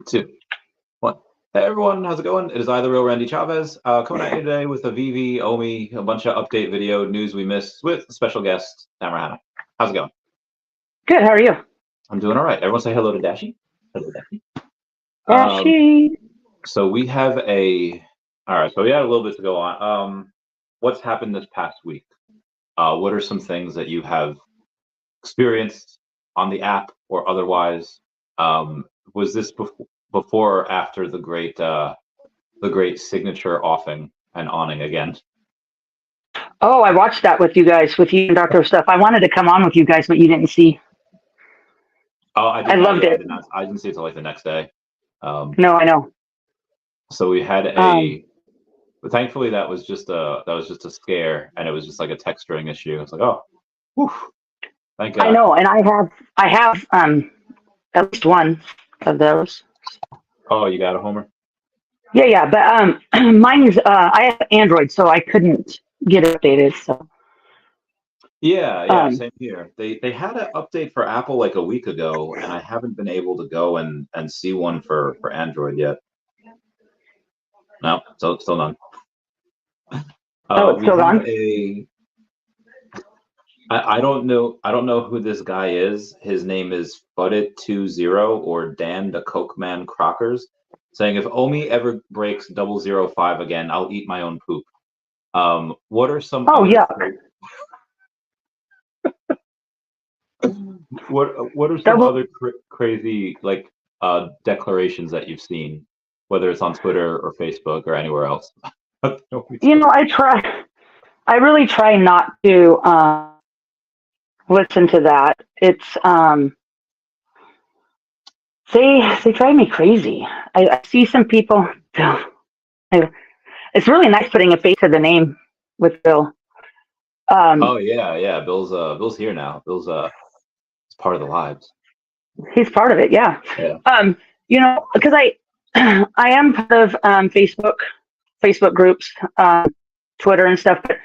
Two, one. Hey everyone, how's it going? It is I, the real Randy Chavez, coming at you today with a Veve, OMI, a bunch of update video news we missed with special guest Savannah. How's it going? Good. How are you? I'm doing all right. Everyone say hello to Dashi. Hello, Dashi. Dashi. So we have a. All right. So we had a little bit to go on. What's happened this past week? What are some things that you have experienced on the app or otherwise? Was this before or after the great signature offing and awning again? Oh, I watched that with you guys, with you and Dr. Stuff. I wanted to come on with you guys, but you didn't see. Oh, I loved it. I didn't see it till like the next day. No, I know. So we had a. But thankfully, that was just a scare, and it was just like a texturing issue. It's like, oh, whew, thank God. I know, and I have at least one of those. Oh, you got a Homer? Yeah, but mine's I have Android, so I couldn't get it updated. So. Yeah, same here. They had an update for Apple like a week ago, and I haven't been able to go and see one for Android yet. No, still none. It's still gone? I don't know who this guy is. His name is Fudit20 or Dan the Coke Man Crockers, saying if OMI ever breaks 005 again, I'll eat my own poop. What are some? Oh yeah. What are some other crazy like declarations that you've seen, whether it's on Twitter or Facebook or anywhere else? You know, I really try not to listen to that. It's they drive me crazy. I see some people. It's really nice putting a face to the name with Bill. Oh yeah. Bill's here now. Bill's it's part of the lives. He's part of it. Yeah. You know, because I am part of Facebook groups, Twitter and stuff. But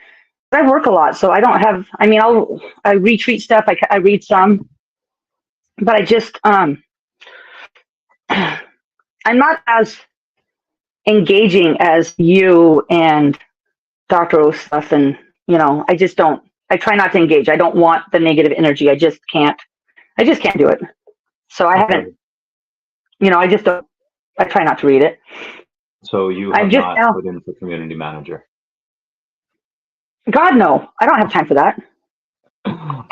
I work a lot, so I don't have. I mean, I retweet stuff. I read some, but I just I'm not as engaging as you and Dr. O stuff, and you know, I just don't. I try not to engage. I don't want the negative energy. I just can't do it. So I haven't. You know, I just don't. I try not to read it. So you have not put in for community manager? God, no. I don't have time for that.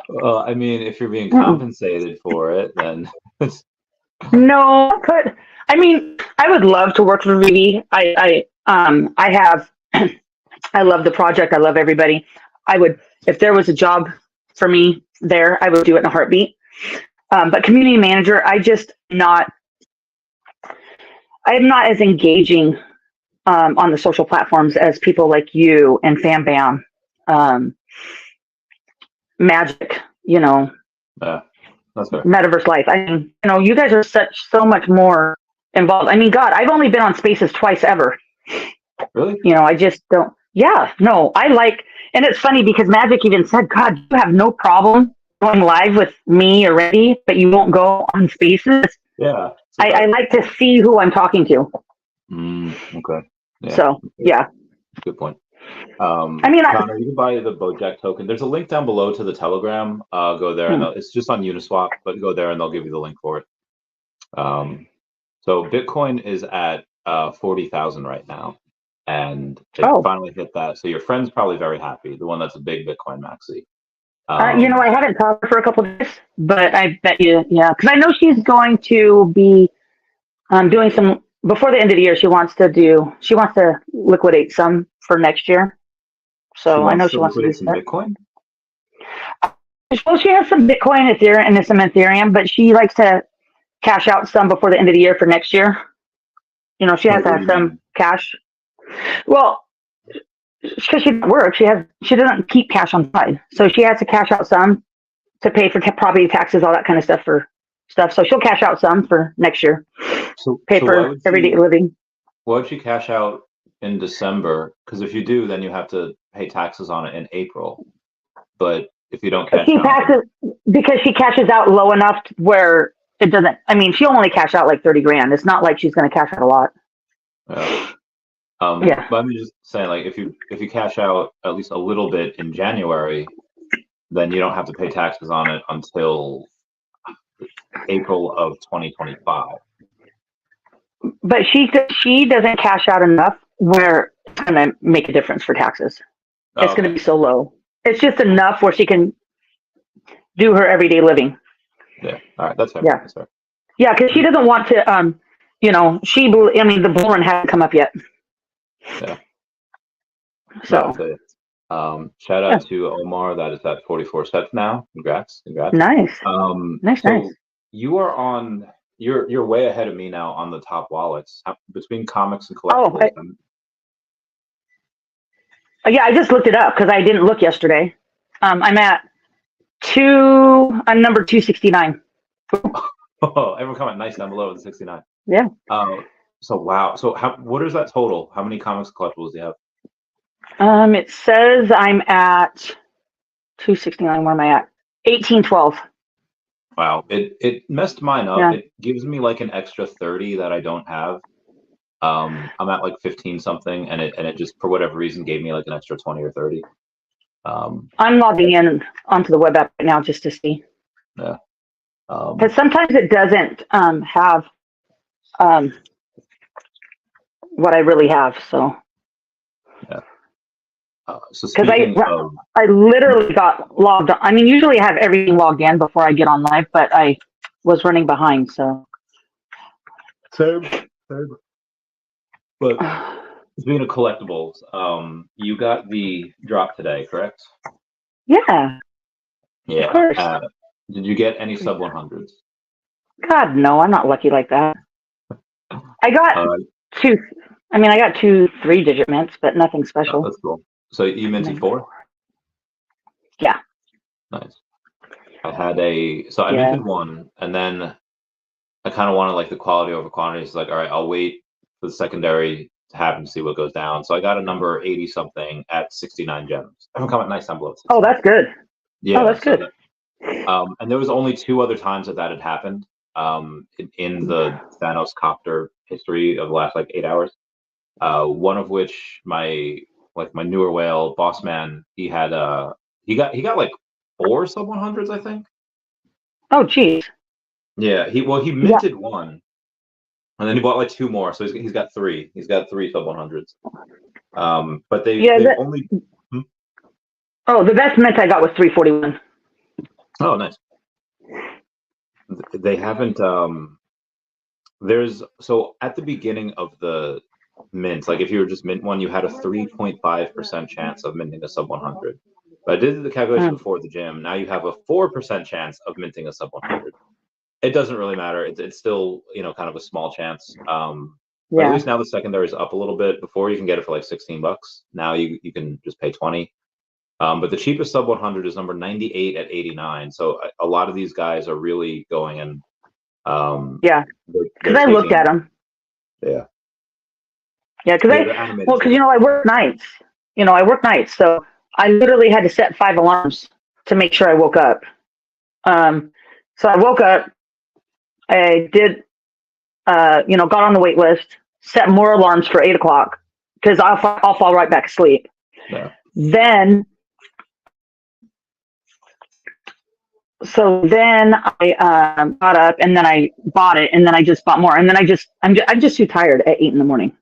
Well, I mean, if you're being compensated for it, then... No, but, I mean, I would love to work for Veve. I love the project. I love everybody. I would, if there was a job for me there, I would do it in a heartbeat. But community manager, I'm not as engaging on the social platforms as people like you and Fam Bam, Magic, you know, that's fair. Metaverse Life. I mean, you know, you guys are so much more involved. I mean, God, I've only been on Spaces twice ever. Really? You know, I just don't. Yeah, no, and it's funny because Magic even said, God, you have no problem going live with me or Randy, but you won't go on Spaces. Yeah. I like to see who I'm talking to. Okay. Yeah. So, yeah. Good point. I mean, Connor, you can buy the Bojack token. There's a link down below to the Telegram. Go there, and it's just on Uniswap, but go there and they'll give you the link for it. So Bitcoin is at 40,000 right now, and it finally hit that. So your friend's probably very happy. The one that's a big Bitcoin maxi. You know, I haven't talked to her for a couple of days, but I bet you, yeah, because I know she's going to be doing some before the end of the year. She wants to liquidate some for next year. So I know she wants to do some Bitcoin. Well, she has some Bitcoin, Ethereum, and some Ethereum, but she likes to cash out some before the end of the year for next year. You know, she has to have some cash. Well, because she doesn't work, she doesn't keep cash on side, so she has to cash out some to pay for property taxes, all that kind of stuff for stuff. So she'll cash out some for next year. Pay for everyday living. Why would she cash out in December? Because if you do, then you have to pay taxes on it in April. But if you don't cash out, because she cashes out low enough where it doesn't. I mean, she'll only cash out like 30 grand. It's not like she's going to cash out a lot. Yeah. Yeah. But I'm just saying, like, if you cash out at least a little bit in January, then you don't have to pay taxes on it until April of 2025. But she doesn't cash out enough where it's going to make a difference for taxes. It's going to be so low. It's just enough where she can do her everyday living. Yeah. All right. That's fair. Yeah. That's fair. Yeah, because she doesn't want to. I mean, the bull run hasn't come up yet. Yeah. So. Shout out to Omar. That is at 44 sets now. Congrats. Nice. Nice. You are on. You're way ahead of me now on the top wallets between comics and collectibles. Yeah, I just looked it up because I didn't look yesterday. I'm at I'm number 269. Oh, everyone comment nice down below with the 69. Yeah. So wow. So what is that total? How many comics and collectibles do you have? It says I'm at 269. Where am I at? 1812. Wow. It messed mine up. Yeah. It gives me like an extra 30 that I don't have. I'm at like 15 something, and it just for whatever reason gave me like an extra 20 or 30. I'm logging in onto the web app right now just to see. Yeah. Because sometimes it doesn't have what I really have. So. Yeah. So I literally got logged on. I mean, usually I have everything logged in before I get on live, but I was running behind. So. Same. But speaking of collectibles, you got the drop today, correct? Yeah. Yeah. Of course. Did you get any sub 100s? God, no, I'm not lucky like that. I got two. I mean, I got 2 3-digit mints, but nothing special. Oh, that's cool. So you minted 4? Yeah. Nice. I minted 1, and then I kind of wanted like the quality over quantity. It's like, all right, I'll wait for the secondary to happen to see what goes down. So I got a number 80 something at 69 gems. I haven't come at nice down below. Oh, that's good. Yeah. Oh, that's good. And there was only 2 other times that had happened in the Thanos copter history of the last like 8 hours. One of which my newer whale boss man, he got like 4 sub 100s, I think. Oh, geez. Yeah, he minted 1, and then he bought like 2 more, so he's got 3. He's got 3 sub 100s. But they only. Oh, the best mint I got was 341. Oh, nice. They haven't. So at the beginning of the mints, like if you were just mint 1, you had a 3.5% chance of minting a sub 100. But I did the calculation before the gym. Now you have a 4% chance of minting a sub 100. It doesn't really matter. It's still kind of a small chance. But at least now the secondary is up a little bit. Before you can get it for like $16. Now you can just pay 20. But the cheapest sub 100 is number 98 at 89. So a lot of these guys are really going and because I looked at them. Yeah. Yeah, because I work nights. I work nights, so I literally had to set 5 alarms to make sure I woke up. So I woke up. I did, got on the wait list, set more alarms for 8 o'clock because I'll fall right back asleep. Yeah. Then I got up and then I bought it and then I just bought more and then I'm just too tired at 8 in the morning,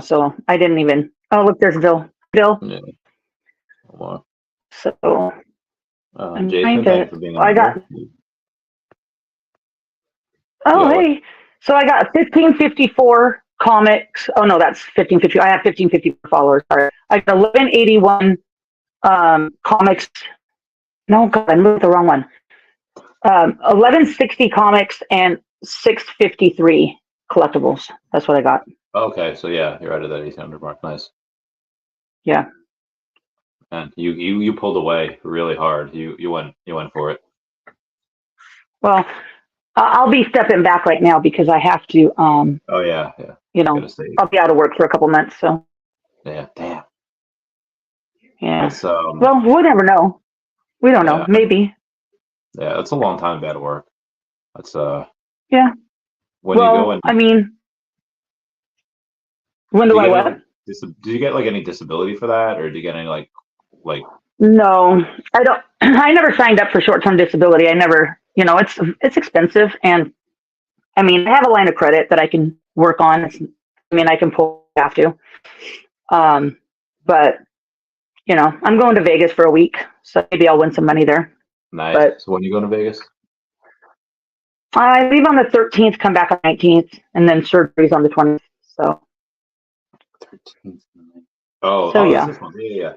so I didn't even. Oh, look, there's Bill. Yeah. Wow. So Jason, thanks for being on. Hey. So I got 1554 comics. Oh no, that's 1550. I have 1550 followers. Sorry. I got 1181 comics. No, God, I moved the wrong one. 1160 comics and 653 collectibles. That's what I got. Okay, so yeah, you're right at that 1800 mark. Nice. Yeah. And you pulled away really hard. You went for it. Well, I'll be stepping back right now because I have to. Oh yeah. I'll be out of work for a couple months. So. Yeah. Damn. Yeah. Well, we'll never know. We don't know. Maybe. Yeah, that's a long time to be out of work. That's Yeah. When you go Well, and I mean, when do do you I get any what? like do you get like any disability for that, or do you get any like No, I don't. I never signed up for short-term disability. I never, it's expensive, and I mean, I have a line of credit that I can work on. I mean, I can pull if I have to. But I'm going to Vegas for a week, so maybe I'll win some money there. nice? But So when you go to Vegas? I leave on the 13th, come back on the 19th, and then surgery's on the 20th. So, 13th. Oh, so that's yeah, this month. Yeah, yeah.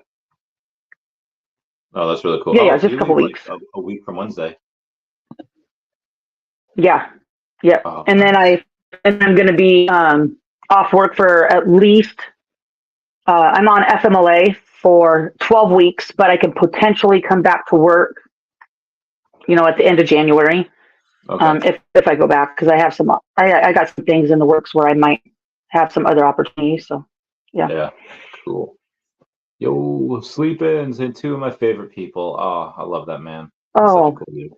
Oh, that's really cool. yeah, Oh, yeah, so just a you couple leave like weeks. a week from Wednesday. Yeah, yep. Oh, And then nice. I'm going to be off work for at least. I'm on FMLA for 12 weeks, but I can potentially come back to work, at the end of January, Okay. if I go back, because I got some things in the works where I might have some other opportunities. So, yeah. Yeah. Cool. Yo, sleep-ins and two of my favorite people. Oh, I love that man. He's such a Oh, cool dude.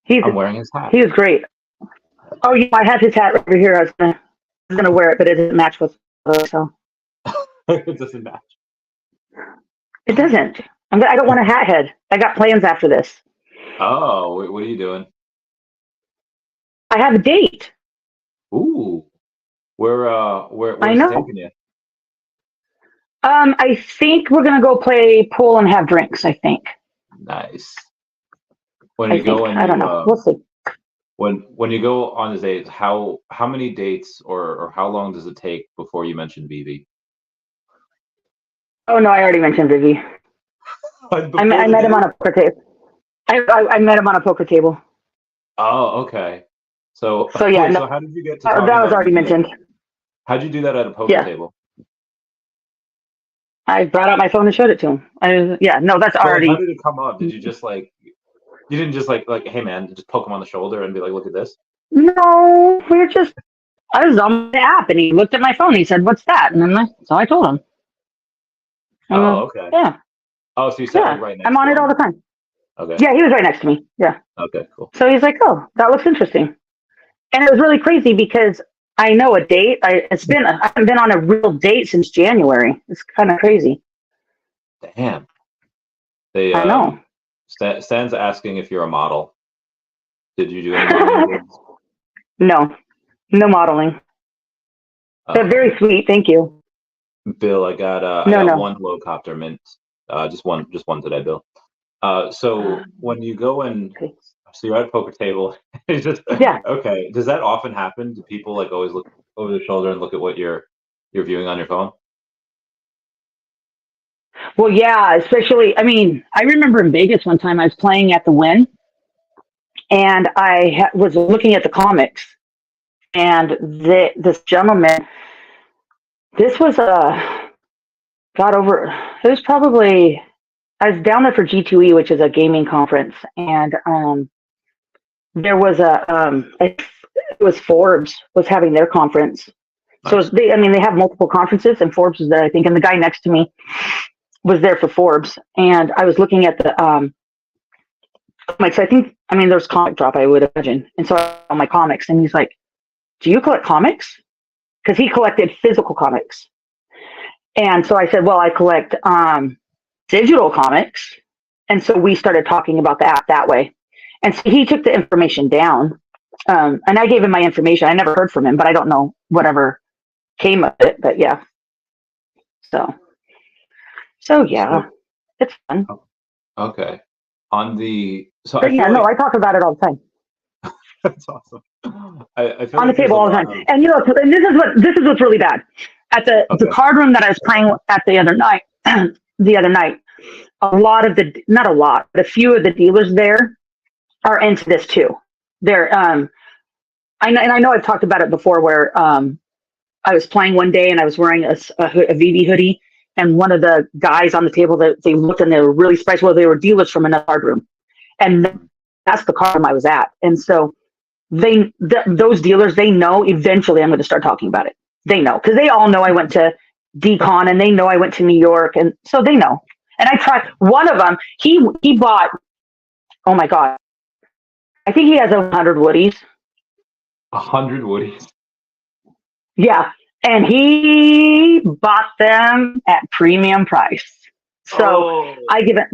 he's I'm wearing his hat. he was great. Oh, yeah, I have his hat right over here. I was gonna wear it, but it doesn't match with so It doesn't match. it doesn't. I don't want a hat head. I got plans after this. Oh, what are you doing? I have a date. Ooh, I where's he know. taking you? I think we're gonna go play pool and have drinks. I think. Nice. When I you think. go and I don't you know. We'll see. when you go on the dates, how many dates or how long does it take before you mention Veve? Oh no, I already mentioned Vivi. Before I the met him on date? a poker table. I met him on a poker table. Oh, okay. So So yeah, wait, no, so how did you get to that talking was about already Veve? mentioned. How'd you do that at a poker Yeah, table? I brought out my phone and showed it to him. Yeah, no, that's But like, how already. did it come up? Did you just you didn't just like, hey man, just poke him on the shoulder and be like, look at this? No, I was on the app and he looked at my phone. He said, "What's that?" And then so I told him. And Oh, okay. yeah, Oh, so you sat like yeah, right I'm next on to it all him. the time. Okay. Yeah, he was right next to me. Yeah. Okay, cool. So he's like, "Oh, that looks interesting." And it was really crazy because I know a date. I haven't been on a real date since January. It's kind of crazy. Damn. They I know. Stan's asking if you're a model. Did you do any modeling gigs? No, no modeling. They're Oh, very sweet. Thank you. Bill, I No, got no. one helicopter mint. Just one today, Bill. So when you go and Okay. so you're at a poker table, it's just Yeah. okay. Does that often happen? Do people like always look over their shoulder and look at what you're viewing on your phone? Well, yeah. Especially, I mean, I remember in Vegas one time I was playing at the Wynn, and was looking at the comics, and this gentleman. This was got over. It was probably I was down there for G2E, which is a gaming conference, and there was it was Forbes was having their conference. So Nice. I mean, they have multiple conferences, and Forbes was there, I think, and the guy next to me was there for Forbes, and I was looking at the comics. I mean, there's comic drop, I would imagine, and so I saw my comics, and he's like, "Do you collect comics?" Because he collected physical comics, and so I said, "Well, I collect digital comics," and so we started talking about the app that way, and so he took the information down, and I gave him my information. I never heard from him, but I don't know whatever came of it, but yeah. So, yeah, So it's fun. oh, okay. On the so I But yeah, feel no, like I talk about it all the time that's awesome. I feel on the like there's table a all the lot time. of And and this is what's really bad. At the okay. card room that I was playing at the other night, a lot of not a lot, but a few of the dealers there are into this too. They're and I know I've talked about it before where I was playing one day and I was wearing a VV hoodie, and one of the guys on the table that they looked and they were really surprised. Well, they were dealers from another card room, and that's the card room I was at. And so those dealers, they know eventually I'm going to start talking about it. They know because they all know I went to Decon and they know I went to New York, and so they know. And I tried one of them. He bought. Oh my god, I think he has 100 Woodies, 100 Woodies. Yeah, and he bought them at premium price. So I give it.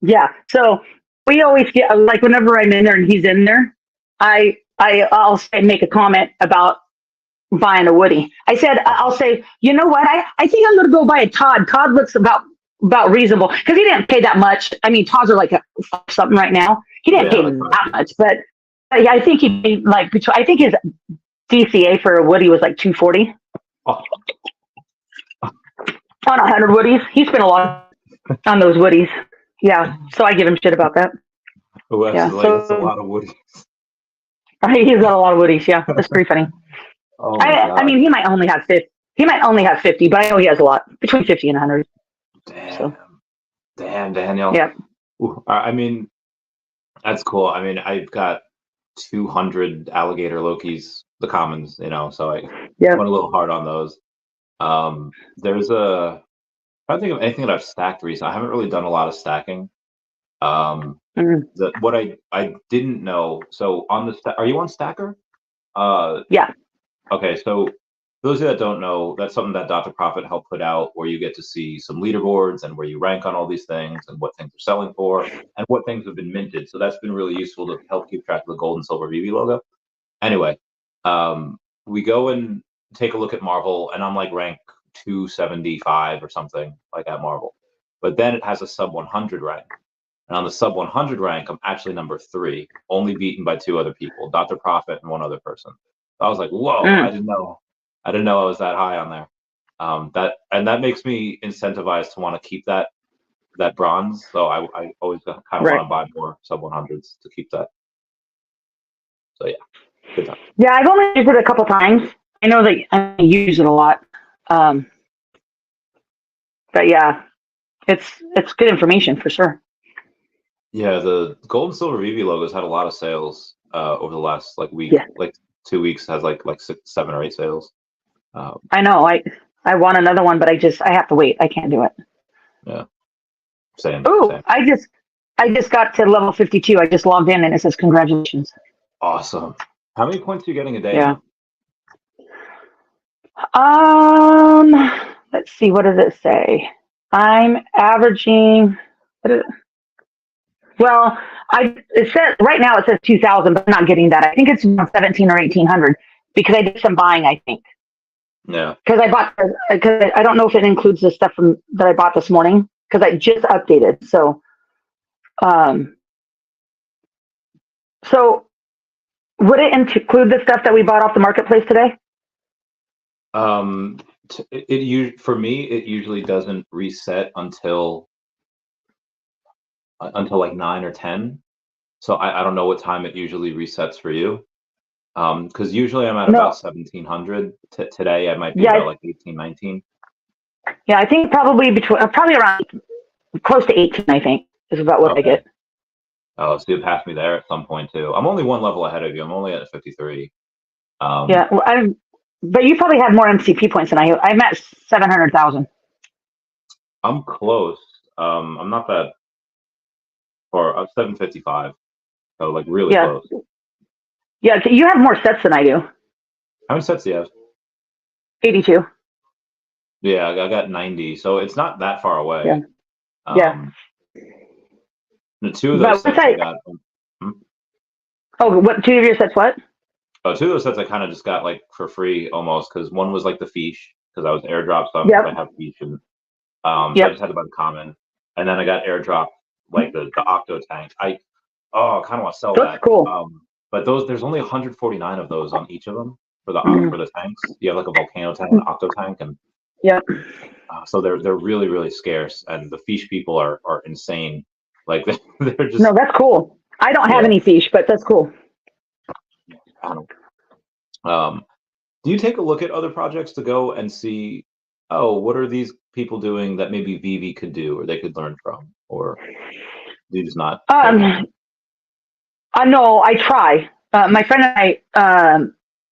Yeah. So we always get like whenever I'm in there and he's in there, I'll say, make a comment about buying a Woody. I'll say, you know what? I think I'm gonna go buy a Todd. Todd looks about reasonable because he didn't pay that much. I mean, Todd's are like something right now. He didn't pay that much, but yeah, I think he paid like I think his DCA for a Woody was like $240 on 100 Woodies. He spent a lot on those Woodies. Yeah, so I give him shit about that. Yeah, that's a lot of Woodies. He's got a lot of Woodies. Yeah, that's pretty funny. Oh I mean, he might only have 50. He might only have 50, but I know he has a lot, between 50 and 100. Damn, Daniel. Yeah. I mean, that's cool. I mean, I've got 200 alligator Lokis, the commons, so I went a little hard on those. There's I don't think of anything that I've stacked recently. I haven't really done a lot of stacking. What I didn't know. So on the are you on Stacker? Yeah. Okay, so those of you that don't know, that's something that Dr. Profit helped put out, where you get to see some leaderboards and where you rank on all these things and what things are selling for and what things have been minted. So that's been really useful to help keep track of the gold and silver Veve logo. Anyway, we go and take a look at Marvel, and I'm like rank 275 or something like at Marvel. But then it has a sub 100 rank. And on the sub 100 rank, I'm actually number 3, only beaten by 2 other people, Dr. Profit and one other person. I was like, whoa, I didn't know I was that high on there. That makes me incentivized to want to keep that bronze. So I always kind of want to buy more sub 100s to keep that. So yeah, good time. Yeah, I've only used it a couple times. I know that I use it a lot. But yeah, it's good information for sure. Yeah, the gold and silver Veve logos had a lot of sales over the last week, 2 weeks has like 6, 7, or 8 sales. I know. I want another one, but I have to wait. I can't do it. Yeah. Same. I just got to level 52. I just logged in and it says congratulations. Awesome. How many points are you getting a day? Yeah. Let's see. What does it say? I'm averaging. Well, it says right now it says 2,000, but I'm not getting that. I think it's 1,700 or 1,800 because I did some buying. I think. Yeah. Because I don't know if it includes the stuff that I bought this morning because I just updated. So, would it include the stuff that we bought off the marketplace today? For me, it usually doesn't reset until like 9 or 10. So I don't know what time it usually resets for you. Because usually I'm at about 1,700. Today I might be about like 18, 19. Yeah, I think probably around close to 18. I think is about what I get. Oh, so you passed me there at some point too. I'm only one level ahead of you. I'm only at 53. Yeah, but you probably have more MCP points than I do. I'm at 700,000. I'm close. I'm not that far. I'm 755. So like really close. Yeah, you have more sets than I do. How many sets do you have? 82. Yeah, I got 90. So it's not that far away. Yeah. The 2 of those sets I got. Oh, what 2 of your sets? What? Oh, 2 of those sets I kind of just got like for free almost because one was like the Feesh because I was airdropped some. I have Feesh and so I just had to buy the common, and then I got airdropped like the Octo tank. I kind of want to sell that. That's cool. But there's only 149 of those on each of them for the tanks. You have like a volcano tank, an Octo tank, and so they're really really scarce. And the Feesh people are insane. Like they're just. No, that's cool. I don't have any Feesh, but that's cool. Do you take a look at other projects to go and see, what are these people doing that maybe Veve could do or they could learn from, or do you just not? No, I try. My friend and I,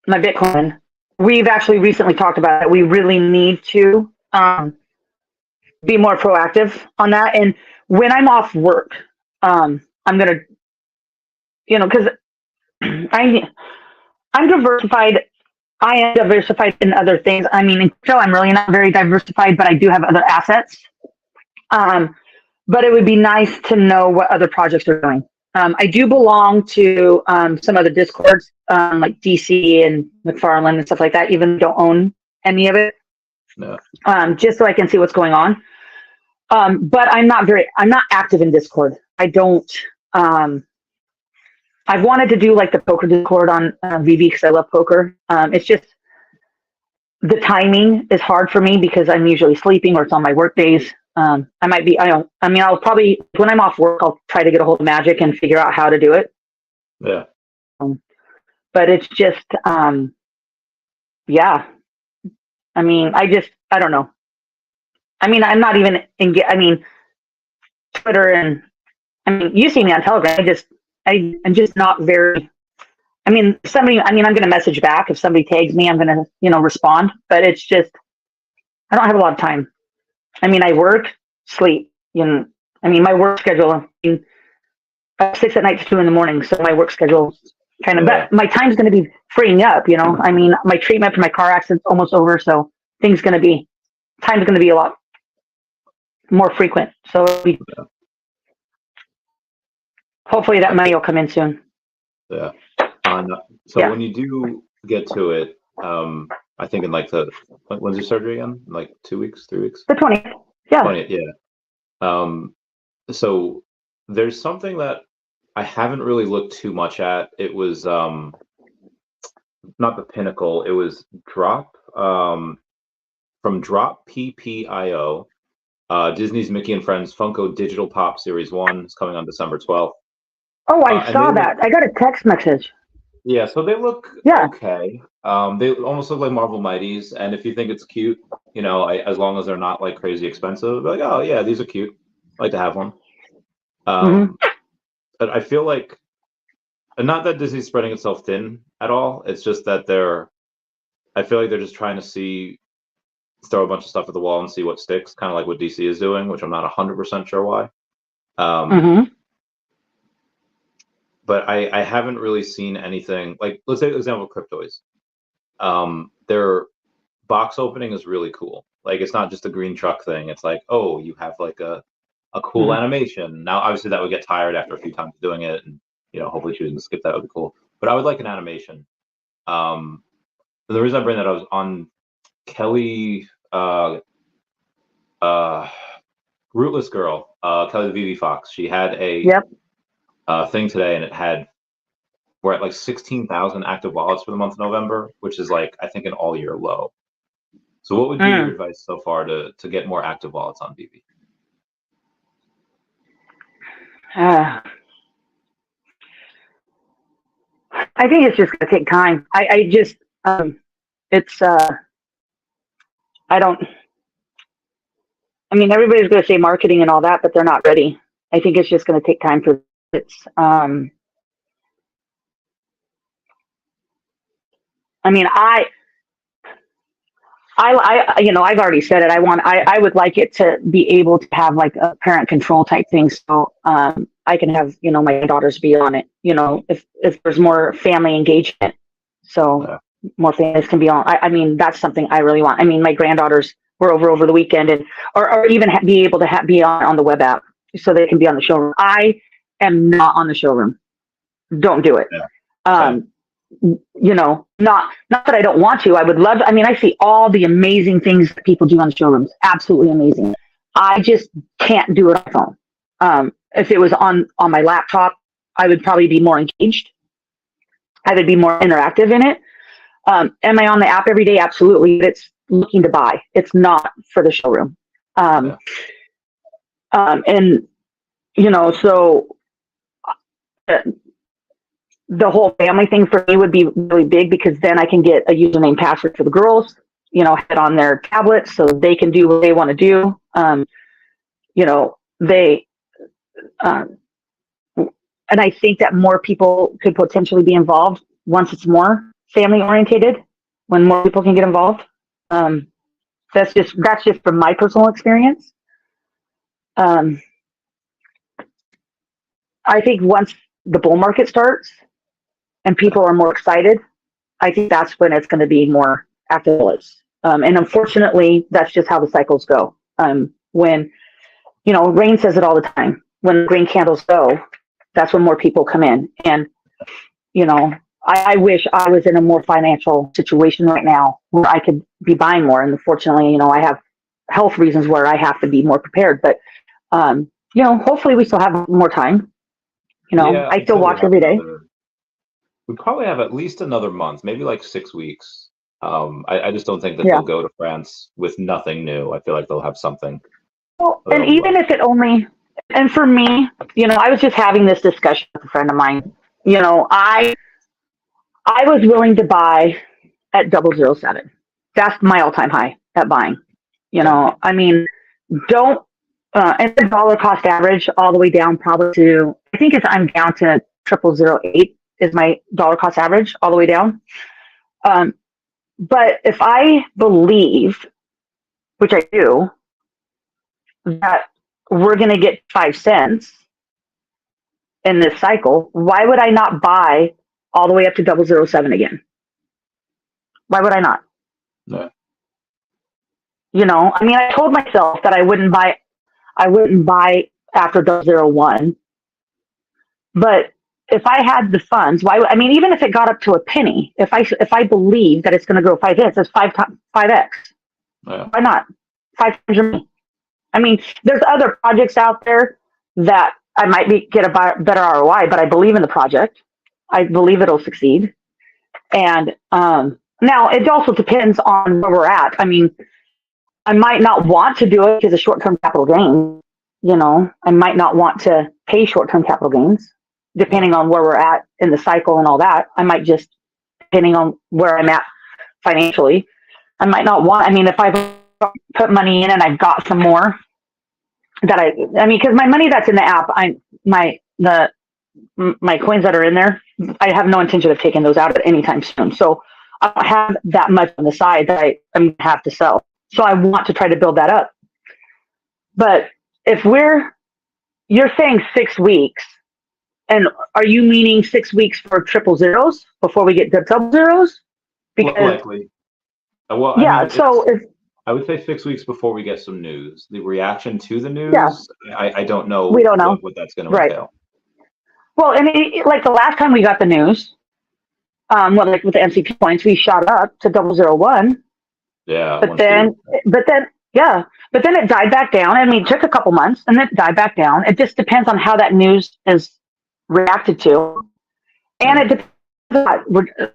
my Bitcoin, we've actually recently talked about it. We really need to be more proactive on that. And when I'm off work, I'm gonna, because I'm diversified. I am diversified in other things. I mean, in crypto, I'm really not very diversified, but I do have other assets. But it would be nice to know what other projects are doing. I do belong to some other Discords, like DC and McFarland and stuff like that, even though I don't own any of it, No. Just so I can see what's going on. But I'm not active in Discord. I don't, I've wanted to do like the poker Discord on Veve because I love poker. It's just the timing is hard for me because I'm usually sleeping or it's on my work days. I might be, I'll probably, when I'm off work, I'll try to get a hold of Magic and figure out how to do it. Yeah. But it's just, yeah. I mean, I don't know. I mean, I'm not even Twitter and, you see me on Telegram. I'm just not very, I'm going to message back. If somebody tags me, I'm going to, respond. But it's just, I don't have a lot of time. I work, sleep. My work schedule, 6 at night to 2 in the morning. So my work schedule kind of, but my time's going to be freeing up, my treatment for my car accident's almost over. So time's going to be a lot more frequent. So hopefully that money will come in soon. Yeah. When you do get to it, I think in when's your surgery again? Like 2 weeks, 3 weeks? The 20th. Yeah. 20th, yeah. So there's something that I haven't really looked too much at. It was not the Pinnacle. It was Drop from Drop PPIO. Disney's Mickey and Friends Funko Digital Pop Series 1 is coming on December 12th. Oh, I saw that. I got a text message. Yeah, so they look okay. They almost look like Marvel Mighties, and if you think it's cute, as long as they're not like crazy expensive, like, oh yeah, these are cute. I like to have one. But I feel like, not that Disney's spreading itself thin at all. It's just that I feel like they're just trying to throw a bunch of stuff at the wall and see what sticks, kind of like what DC is doing, which I'm not 100% sure why. But I haven't really seen anything like, let's say, for example, Cryptoys. Their box opening is really cool. Like, it's not just a green truck thing. It's like, oh, you have like a cool animation. Now, obviously, that would get tired after a few times doing it, and hopefully choosing to skip that would be cool. But I would like an animation. The reason I bring that up was on Kelly, Rootless Girl, Kelly the Veve Fox. She had a thing today, and we're at like 16,000 active wallets for the month of November, which is like, I think, an all year low. So what would be your advice so far to get more active wallets on Veve? I think it's just going to take time. Everybody's going to say marketing and all that, but they're not ready. I think it's just going to take time for I've already said it. I would like it to be able to have like a parent control type thing. So, I can have, my daughters be on it, if there's more family engagement. So more families can be on. That's something I really want. My granddaughters were over the weekend or even be able to be on the web app so they can be on the showroom. I am not on the showroom. Don't do it. Not that I don't want to. I would love. I see all the amazing things that people do on the showrooms. Absolutely amazing. I just can't do it on my phone. If it was on my laptop, I would probably be more engaged. I would be more interactive in it. Am I on the app every day? Absolutely. But it's looking to buy. It's not for the showroom. So the whole family thing for me would be really big because then I can get a username password for the girls, head on their tablets so they can do what they want to do. And I think that more people could potentially be involved once it's more family orientated, when more people can get involved. That's just from my personal experience. I think once the bull market starts and people are more excited, I think that's when it's going to be more active bullets. And unfortunately, that's just how the cycles go. When, Rain says it all the time. When green candles go, that's when more people come in. And, I wish I was in a more financial situation right now where I could be buying more. And unfortunately, I have health reasons where I have to be more prepared. But, hopefully we still have more time. Yeah, I still watch every day. We probably have at least another month, maybe like 6 weeks. I just don't think that they'll go to France with nothing new. I feel like they'll have something. Well, and even if it only, and for me, I was just having this discussion with a friend of mine. I was willing to buy at 007. That's my all-time high at buying. I mean, don't, and the dollar cost average all the way down probably to, I think I'm down to 0008 is my dollar cost average all the way down. But if I believe, which I do, that we're going to get 5 cents in this cycle, why would I not buy all the way up to 007 again? Why would I not? No. I mean, I told myself that I wouldn't buy after 001. But if I had the funds, why? I mean, even if it got up to a penny, if I believe that it's going to go 5 cents, it's 5x. Yeah. Why not? 5 times your money. I mean, there's other projects out there that I might get a better ROI, but I believe in the project. I believe it'll succeed. And now it also depends on where we're at. I mean, I might not want to do it because of short-term capital gain. I might not want to pay short-term capital gains, depending on where we're at in the cycle and all that. I might just, depending on where I'm at financially, I might not want, I mean, if I put money in and I've got some more that I mean, because my money that's in the app, my coins that are in there, I have no intention of taking those out at any time soon. So I don't have that much on the side that I'm going to have to sell. So I want to try to build that up. But if you're saying 6 weeks, and are you meaning 6 weeks for 000 before we get to 00s? Because likely. Well, yeah. I would say 6 weeks before we get some news. The reaction to the news, I don't know. We don't know what that's going to entail. Well, and like the last time we got the news, like with the MCP points, we shot up to 001. Yeah. But then it died back down. I mean, it took a couple months and then it died back down. It just depends on how that news is reacted to. And it depends.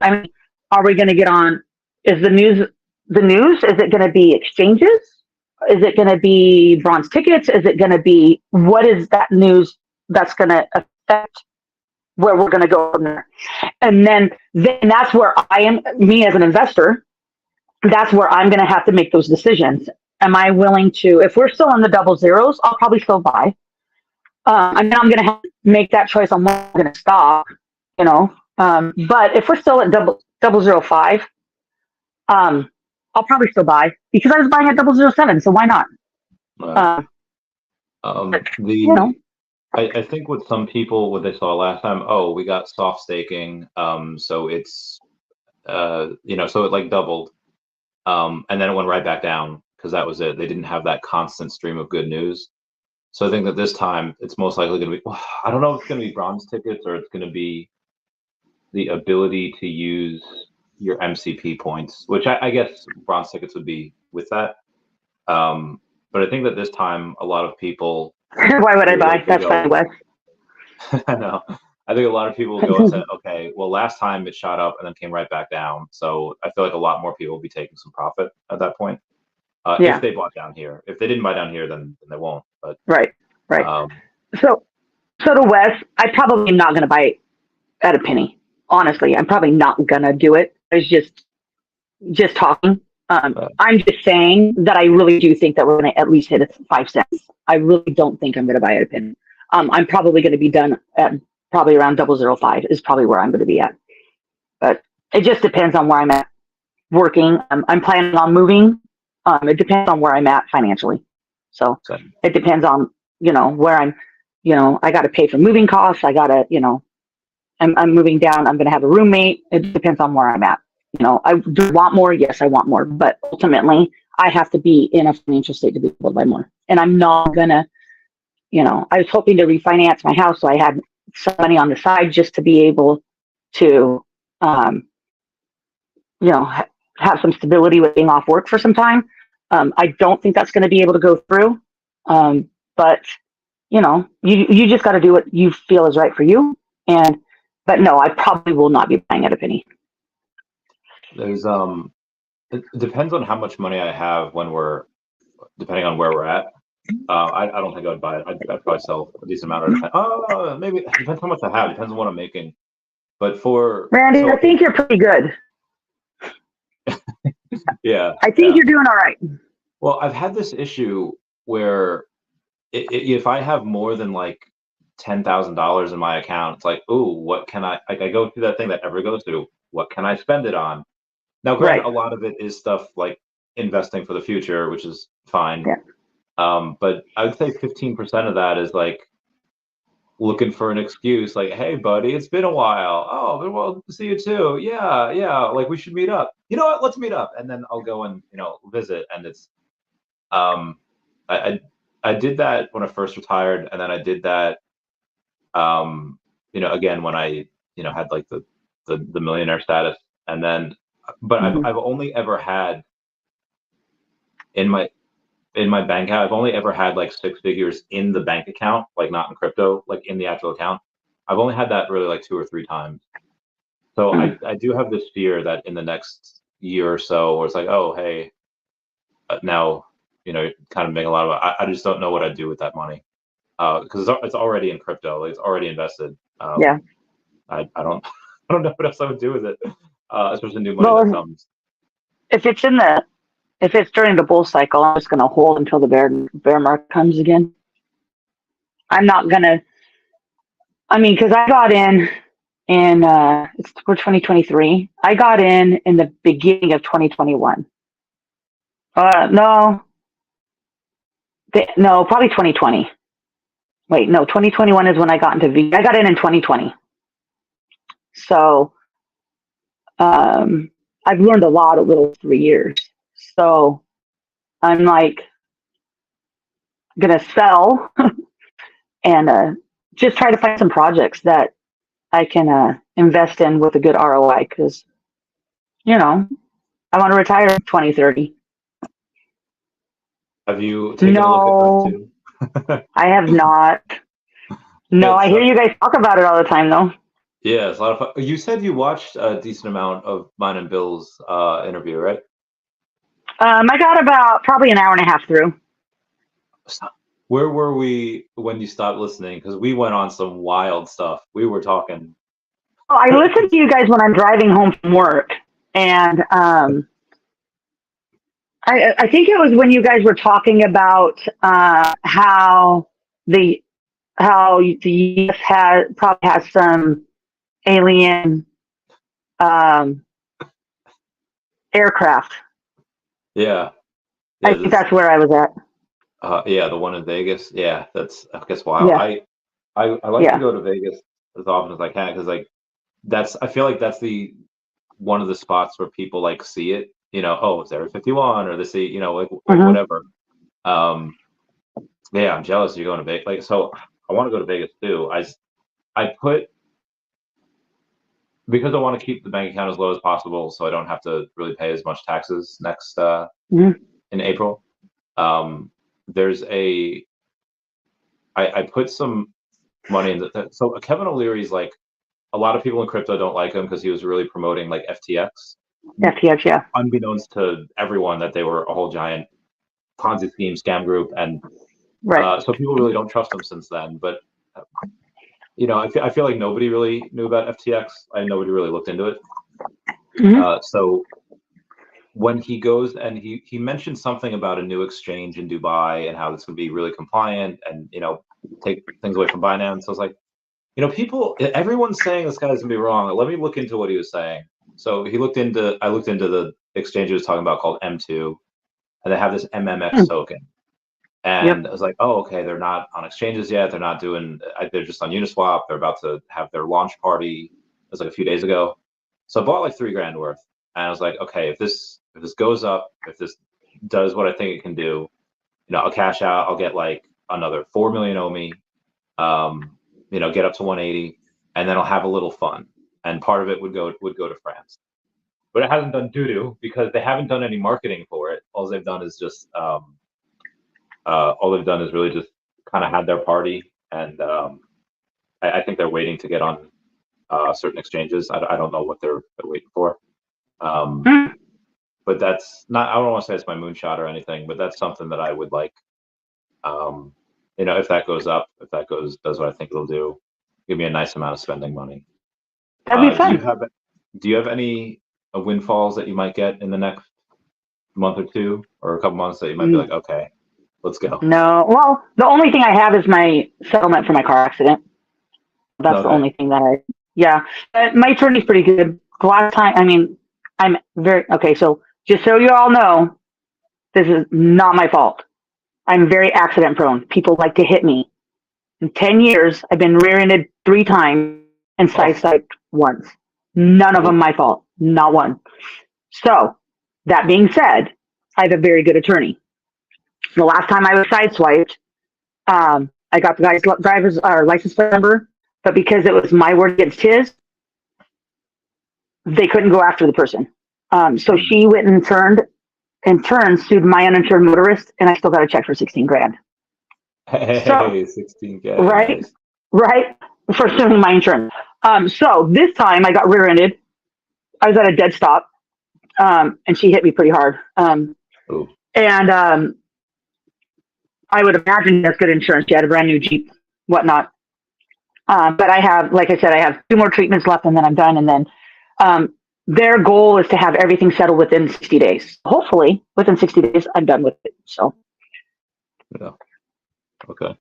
I mean, are we going to get on? Is the news? Is it going to be exchanges? Is it going to be bronze tickets? Is it going to be, what is that news that's going to affect where we're going to go from there? And then that's where me as an investor, that's where I'm going to have to make those decisions. Am I willing to, if we're still in the 00s, I'll probably still buy. I mean, I'm going to have to make that choice on when I'm going to stop, but if we're still at 005, I'll probably still buy because I was buying at 007. So why not? I think with some people, what they saw last time, we got soft staking. So it's, so it like doubled. And then it went right back down because that was it. They didn't have that constant stream of good news. So I think that this time it's most likely going to be, I don't know if it's going to be bronze tickets or it's going to be the ability to use your MCP points, which I guess bronze tickets would be with that. But I think that this time a lot of people. Why would I buy? That's my way. I know. I think a lot of people will go and say, okay, well, last time it shot up and then came right back down. So I feel like a lot more people will be taking some profit at that point. If they bought down here. If they didn't buy down here, then they won't. But right. So to Wes, I probably am not going to buy at a penny. Honestly, I'm probably not going to do it. It's just talking. I'm just saying that I really do think that we're going to at least hit 5 cents. I really don't think I'm going to buy at a penny. I'm probably going to be done at probably around 005 is probably where I'm going to be at. But it just depends on where I'm at working. I'm planning on moving. It depends on where I'm at financially. So it depends on, where I'm, I got to pay for moving costs. I got to, I'm moving down. I'm going to have a roommate. It depends on where I'm at. I do want more. Yes, I want more, but ultimately, I have to be in a financial state to be able to buy more. And I'm not gonna, I was hoping to refinance my house, so I had some money on the side just to be able to, um, have some stability with being off work for some time. I don't think that's going to be able to go through, but you just got to do what you feel is right for you. But no, I probably will not be buying at a penny. There's it depends on how much money I have depending on where we're at. I don't think I'd buy it. I'd probably sell a decent amount of it. Oh, maybe it depends how much I have. It depends on what I'm making. But Randy, I think you're pretty good. Yeah, I think you're doing all right. Well, I've had this issue where if I have more than like $10,000 in my account, it's like, ooh, what can I go through that thing that ever goes through? What can I spend it on? Now, granted, a lot of it is stuff like investing for the future, which is fine. Yeah. But I would say 15% of that is like looking for an excuse, like, hey, buddy, it's been a while. Oh, well, see you too. Yeah, like we should meet up. You know what? Let's meet up. And then I'll go and, visit. And it's, I did that when I first retired. And then I did that, again, when I, had like the millionaire status. And then, but I've only ever had in my bank account, I've only ever had like 6 figures in the bank account, like not in crypto, like in the actual account. I've only had that really like 2 or 3 times. So I do have this fear that in the next year or so, where it's like, oh, hey, now, kind of making a lot of, I just don't know what I'd do with that money. Because it's already in crypto, like it's already invested. Yeah. I don't I don't know what else I would do with it, especially new money that comes. If it's during the bull cycle, I'm just going to hold until the bear market comes again. I'm not going to, because I got in it's for 2023. I got in the beginning of 2021. No, probably 2020. Wait, no, 2021 is when I got into Veve. I got in 2020. So, I've learned a lot over those 3 years. So I'm like gonna sell and just try to find some projects that I can invest in with a good ROI because I want to retire in 2030. Have you taken a look at those too? I have not. No, I hear you guys talk about it all the time though. Yeah, it's a lot of fun. You said you watched a decent amount of mine and Bill's interview, right? I got about probably an hour and a half through. Where were we when you stopped listening? Because we went on some wild stuff. We were talking. Oh, I listen to you guys when I'm driving home from work, and I think it was when you guys were talking about how the U.S. probably has some alien aircraft. Yeah. I think that's where I was at. Yeah, the one in Vegas. Yeah, that's I guess wild. Yeah. I like to go to Vegas as often as I can because I feel like that's one of the spots where people like see it. Oh, it's Area 51 or they see like whatever. Yeah, I'm jealous you're going to Vegas. Like, so I want to go to Vegas too. Because I want to keep the bank account as low as possible, so I don't have to really pay as much taxes next in April. There's I put some money in so Kevin O'Leary's like a lot of people in crypto don't like him because he was really promoting like FTX. FTX, yeah. Unbeknownst to everyone that they were a whole giant Ponzi scheme scam group, and so people really don't trust him since then. But I feel like nobody really knew about FTX. Nobody really looked into it. So when he goes and he mentioned something about a new exchange in Dubai and how this would be really compliant and take things away from Binance. I was like, everyone's saying this guy's gonna be wrong. Let me look into what he was saying. So I looked into the exchange he was talking about called M2, and they have this MMX token. And I was like, oh, okay, they're not on exchanges yet. They're not doing. They're just on Uniswap. They're about to have their launch party. It was like a few days ago. So I bought like $3,000 worth. and I was like, okay, if this goes up, if this does what I think it can do, I'll cash out. I'll get like another 4 million OMI, get up to 180, and then I'll have a little fun. And part of it would go to France, but it hasn't done doo-doo because they haven't done any marketing for it. All they've done is just really just kind of had their party, and I think they're waiting to get on certain exchanges. I don't know what they're waiting for. But that's not, I don't want to say it's my moonshot or anything, but that's something that I would like. If that goes up, if that does what I think it'll do, give me a nice amount of spending money. That'd be fun. Do you have any windfalls that you might get in the next month or two, or a couple months that you might be like, okay, let's go? No. Well, the only thing I have is my settlement for my car accident. That's the only thing that my attorney's pretty good. Last time, I'm okay. So just so you all know, this is not my fault. I'm very accident prone. People like to hit me. In 10 years, I've been rear-ended 3 times and sideswiped once. None of them my fault. Not one. So that being said, I have a very good attorney. The last time I was sideswiped, I got the guy's driver's license plate number, but because it was my word against his, they couldn't go after the person. So she went and sued my uninsured motorist, and I still got a check for $16,000. Hey, 16K. Right, Nice. right, for suing my insurance. So this time I got rear-ended. I was at a dead stop, and she hit me pretty hard. And I would imagine that's good insurance. She had a brand new Jeep, whatnot. But I have, like I said, I have 2 more treatments left, and then I'm done. And then their goal is to have everything settled within 60 days. Hopefully, within 60 days, I'm done with it. So, yeah. Okay.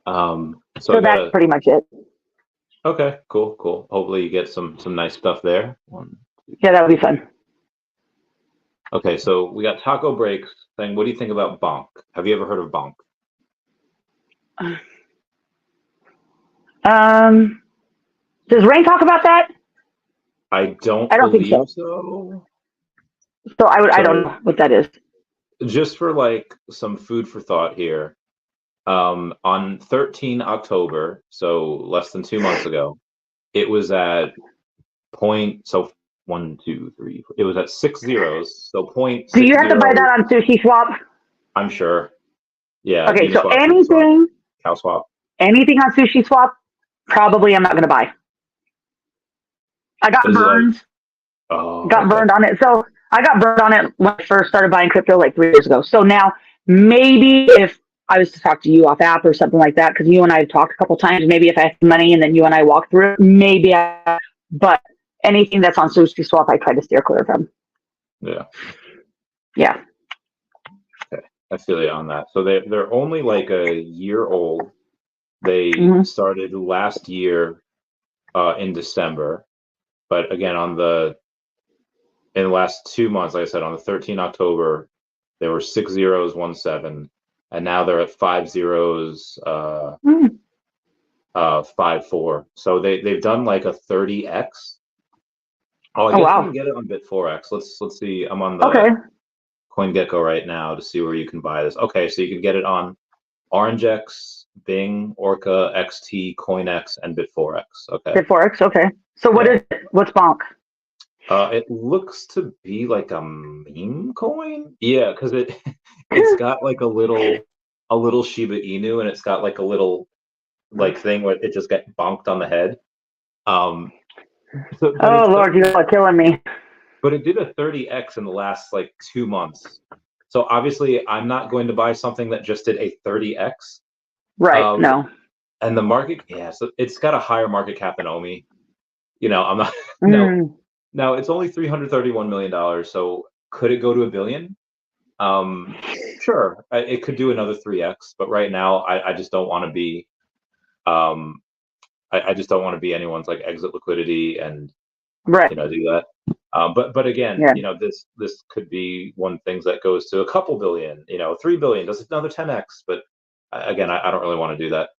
So that's pretty much it. Okay, cool. Hopefully you get some nice stuff there. Yeah, that would be fun. Okay, so we got Taco Breaks saying, what do you think about Bonk? Have you ever heard of Bonk? Does Rain talk about that? I don't think so. So I don't know what that is. Just for like some food for thought here. On 13 October, so less than 2 months ago, it was at one, two, three. It was at 6 zeros. So point. Do you have to buy that on Sushi Swap? I'm sure. Yeah. Okay, so anything. Cow Swap. Anything on Sushi Swap, probably I'm not going to buy. I got burned. Burned on it. So I got burned on it when I first started buying crypto like 3 years ago. So now maybe if I was to talk to you off app or something like that, because you and I have talked a couple times, maybe if I have money and then you and I walk through it, but anything that's on Sushi Swap, I try to steer clear from. Yeah. Yeah. Okay. I feel you on that. So they're only like a year old. They started last year in December. But again, in the last 2 months, like I said, on the 13 October, they were 6 zeros, 1 7, and now they're at 5 zeros, 5 4. So they've done like a 30x. Oh, I guess you can get it on Bit4x. Let's see. I'm on the CoinGecko right now to see where you can buy this. Okay, so you can get it on OrangeX, Bing, Orca, XT, CoinX, and Bit4x. Okay. Bit4x. Okay. So what is it? What's Bonk? It looks to be like a meme coin. Yeah, because it's got like a little Shiba Inu, and it's got like a little like thing where it just got bonked on the head. Lord, you're killing me. But it did a 30x in the last like 2 months. So obviously, I'm not going to buy something that just did a 30x. Right. No. And the market, so it's got a higher market cap than OMI. I'm not. No, it's only $331 million. So could it go to $1 billion? Sure, it could do another 3x. But right now, I just don't want to be. I just don't want to be anyone's like exit liquidity and do that. But again, this could be one thing that goes to a couple billion. 3 billion does another 10x. But again, I don't really want to do that.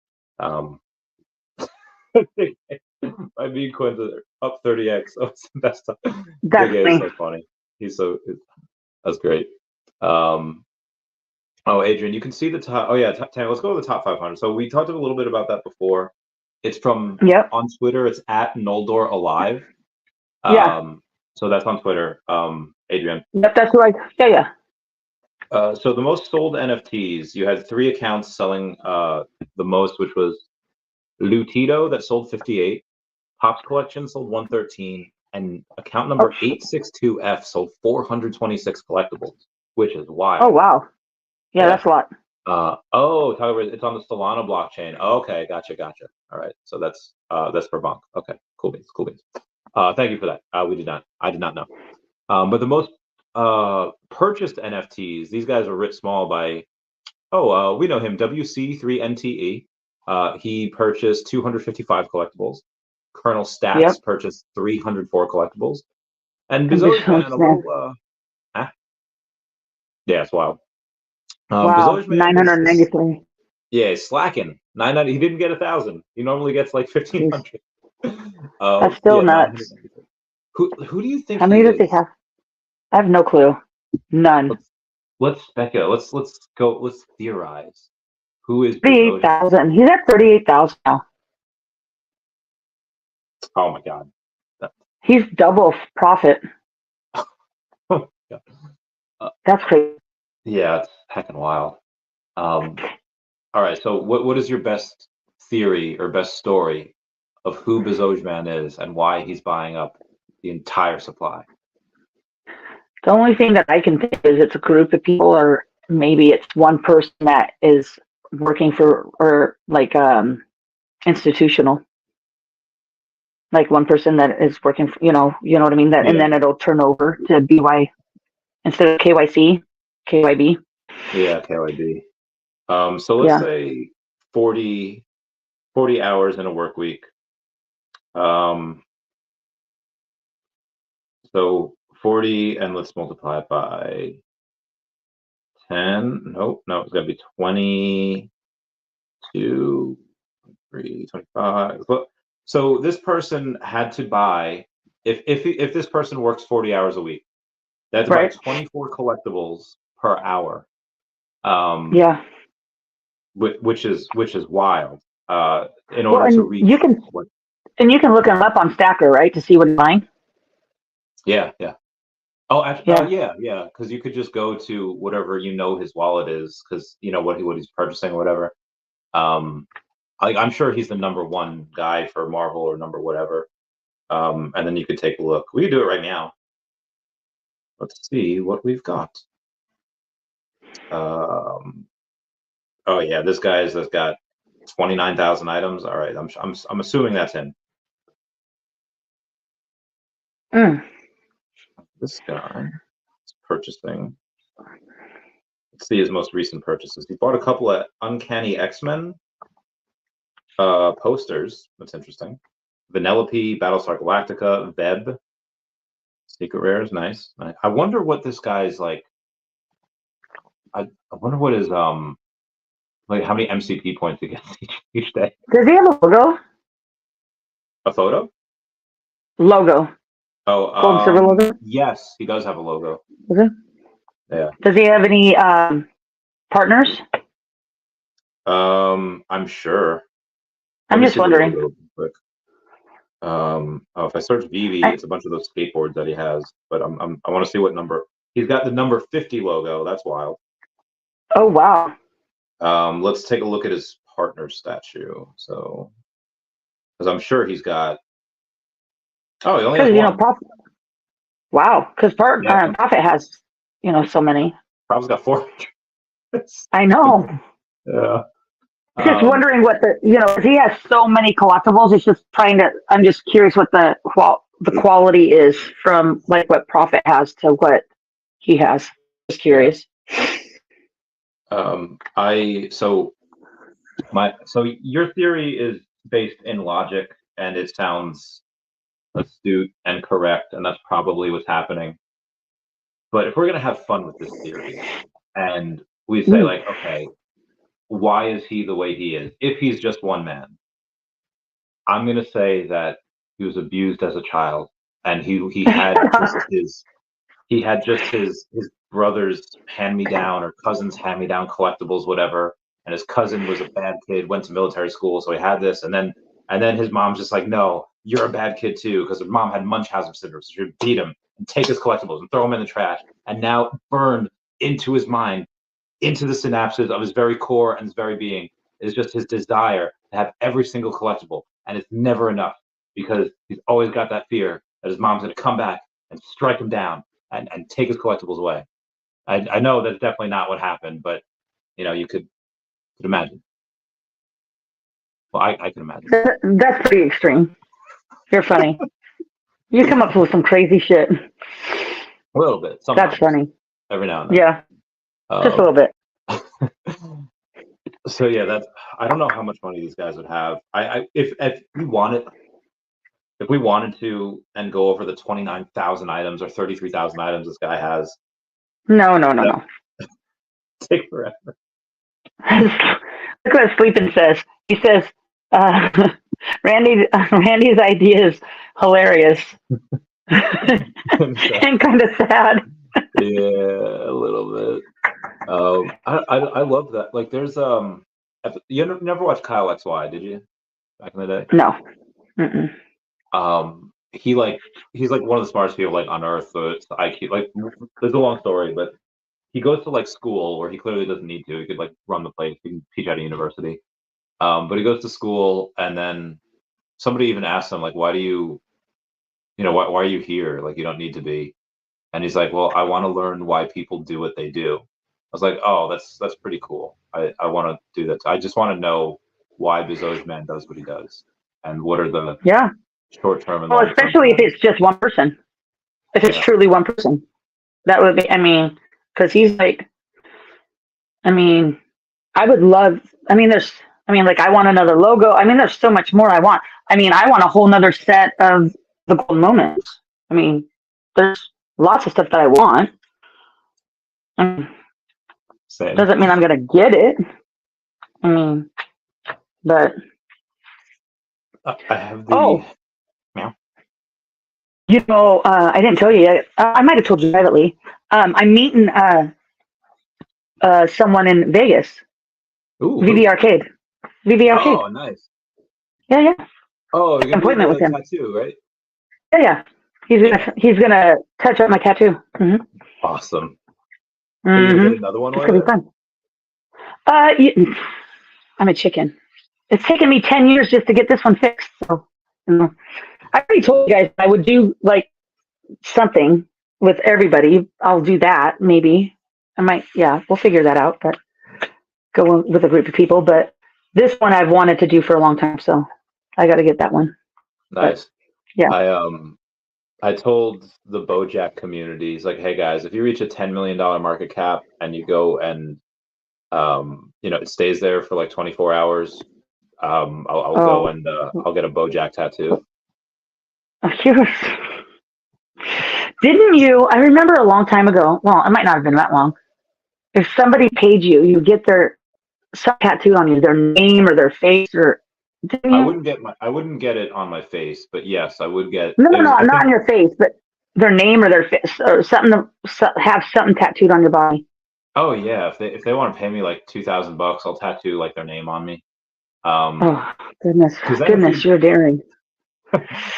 My meme coins are up 30x. Oh, it's the best time. That's Big A is funny. so funny. That's great. Oh, Adrian, you can see the top. Oh yeah, top 10. Let's go to the top 500. So we talked a little bit about that before. It's from Yep. on Twitter. It's at Noldor Alive. Yeah. So that's on Twitter. Adrian. Yep. That's right. Yeah. So the most sold NFTs, you had 3 accounts selling the most, which was Lutito that sold 58, Pops Collection sold 113, and account Oh, number 862F sold 426 collectibles, which is oh wild. wow. Yeah, Yeah. that's a lot. Tyler, it's on the Solana blockchain. Okay, gotcha. All right, so that's for Bonk. Okay, cool beans. Thank you for that. I did not know. But the most purchased NFTs, these guys are writ small by. We know him, WC3NTE. He purchased 255 collectibles. Colonel Yep. Stats purchased 304 collectibles. And And Bizoj Bishop's Man, a little, yeah, it's wild. wow, Bizoj Man is 993. yeah, he's slacking. 990. He didn't get 1,000. He normally gets like Jeez. 1,500. That's still Yeah, nuts. 993. Who do you think How he many does he is? have? I have no clue. None. Let's speculate. Let's go. Let's theorize. Who is Thirty-eight Bizoj? thousand. He's at 38,000 now. Oh my god. He's double profit. Yeah. That's crazy. Yeah, it's heckin' wild. All right. So, what is your best theory or best story of who Man is and why he's buying up the entire supply? The only thing that I can think is it's a group of people, or maybe it's one person that is working for, or like institutional, like one person that is working for, you know what I mean. That, and Yeah. then it'll turn over to BY instead of KYC, KYB. Yeah, KYB. So let's Yeah. say 40 hours in a work week. Um, so 40, and let's multiply it by 10. Nope, no, it's got to be 22, 3, 25. So this person had to buy, if this person works 40 hours a week, they had to buy Right. 24 collectibles per hour. Yeah. Which is wild. In Well, order to reach what? and you can look him up on Stacker, right, to see what he's buying. Yeah, yeah. Oh, actually, Yeah. yeah. Because you could just go to whatever his wallet is, because you know what he's purchasing or whatever. I'm sure he's the number one guy for Marvel or number whatever. And then you could take a look. We can do it right now. Let's see what we've got. Oh yeah, this guy's has got 29,000 items. All right, I'm assuming that's him. Mm. This guy is purchasing. Let's see his most recent purchases. He bought a couple of Uncanny X-Men posters. That's interesting. Vanellope, Battlestar Galactica, Vebe, Secret Rares, nice. I wonder what this guy's like. I wonder what his like how many MCP points he gets each day. Does he have a logo? A photo? Logo. Oh, Gold and silver logo? yes, he does have a logo. Is it? Yeah. Does he have any partners? I'm sure. Let I'm me just see the wondering. logo real quick. If I search Veve, it's a bunch of those skateboards that he has. But I want to see what number he's got. The number 50 logo. That's wild. Oh wow. Let's take a look at his partner statue. So, because I'm sure he's got. Oh, he only has one. Wow, because Yeah, Profit has so many. Prob's got 4. I know. Yeah. Just wondering what he has so many collectibles. It's just I'm just curious what the quality is from like what Profit has to what he has. Just curious. So your theory is based in logic, and it sounds astute and correct, and that's probably what's happening. But if we're gonna have fun with this theory, and we say like, okay, why is he the way he is? If he's just one man, I'm gonna say that he was abused as a child, and he had his brother's hand me down or cousin's hand me down collectibles, whatever. And his cousin was a bad kid, went to military school, so he had this. And then his mom's just like, no, you're a bad kid too, because his mom had Munchausen syndrome, so she would beat him and take his collectibles and throw him in the trash. And now burned into his mind, into the synapses of his very core and his very being, is just his desire to have every single collectible, and it's never enough because he's always got that fear that his mom's going to come back and strike him down and take his collectibles away. I know that's definitely not what happened, but you could imagine. Well, I can imagine. That's pretty extreme. You're funny. You come up with some crazy shit. A little bit. Sometimes. That's funny. Every now and then. Yeah. Just a little bit. So yeah, I don't know how much money these guys would have. If we wanted to and go over the 29,000 items or 33,000 items this guy has. No. Take forever. Look what Sleeping says. He says, Randy's idea is hilarious and kind of sad. Yeah, a little bit. I love that. Like, there's you never watched Kyle XY, did you? Back in the day? No. Mm-mm. He's like one of the smartest people like on earth. So it's the IQ. Like, there's a long story, but he goes to like school where he clearly doesn't need to. He could like run the place. He can teach at a university. But he goes to school, and then somebody even asks him like, why are you here? Like, you don't need to be. And he's like, well, I want to learn why people do what they do. I was like, oh, that's pretty cool. I want to do that. I just want to know why Bezos man does what he does, and what are the short term and long-term especially if it's just one person. If it's truly one person, that would be. I mean, because he's like, I would love. I want another logo. I mean, there's so much more I want. I want a whole nother set of the golden moments. I mean, there's lots of stuff that I want. Same. Doesn't mean I'm gonna get it. But I have the. Yeah. I didn't tell you yet. I might have told you privately. I'm meeting someone in Vegas. Ooh. Veve Arcade. Veve Arcade. Oh, nice. Yeah. Oh, you're appointment with him. Tattoo, right? Yeah. He's gonna touch up my tattoo. Mm-hmm. Awesome. Are you gonna get another one? It's gonna be fun. I'm a chicken. It's taken me 10 years just to get this one fixed. So, I already told you guys I would do like something with everybody. I'll do that maybe. I might. Yeah, we'll figure that out. But go with a group of people. But this one I've wanted to do for a long time, so I got to get that one. Nice. But, yeah. I told the Bojack communities, like, hey guys, if you reach a $10 million market cap and you go and it stays there for like 24 hours, I'll go and I'll get a Bojack tattoo. Didn't you? I remember a long time ago. Well, it might not have been that long. If somebody paid you, you get some tattoo on you, their name or their face, or didn't you? I wouldn't get it on my face, but yes, I would get. No, not on your face, but their name or their face or something to have something tattooed on your body. Oh yeah, if they want to pay me like $2,000, I'll tattoo like their name on me. Oh goodness, you're daring.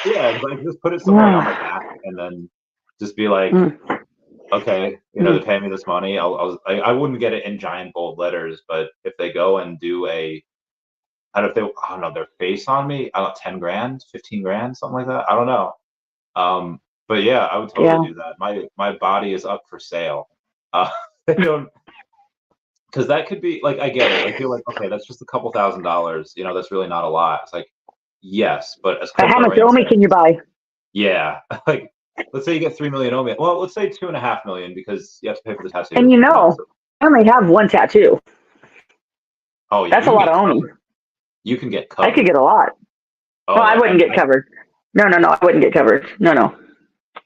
Yeah, like just put it somewhere on my back, and then just be like, okay, they pay me this money. I wouldn't get it in giant bold letters, but if they go and do their face on me, 10 grand, 15 grand, something like that. I don't know. But yeah, I would totally do that. My body is up for sale. Because that could be like, I get it. I feel like, okay, that's just a couple $1,000s. That's really not a lot. It's like, yes, but as how much OMI can you buy? Yeah, like let's say you get 3 million OMI. Well, let's say 2.5 million because you have to pay for the tattoo. And I only have one tattoo. Oh, yeah, that's a lot of OMI. You can get covered. I could get a lot. Oh, no, I wouldn't get covered. No, I wouldn't get covered. No.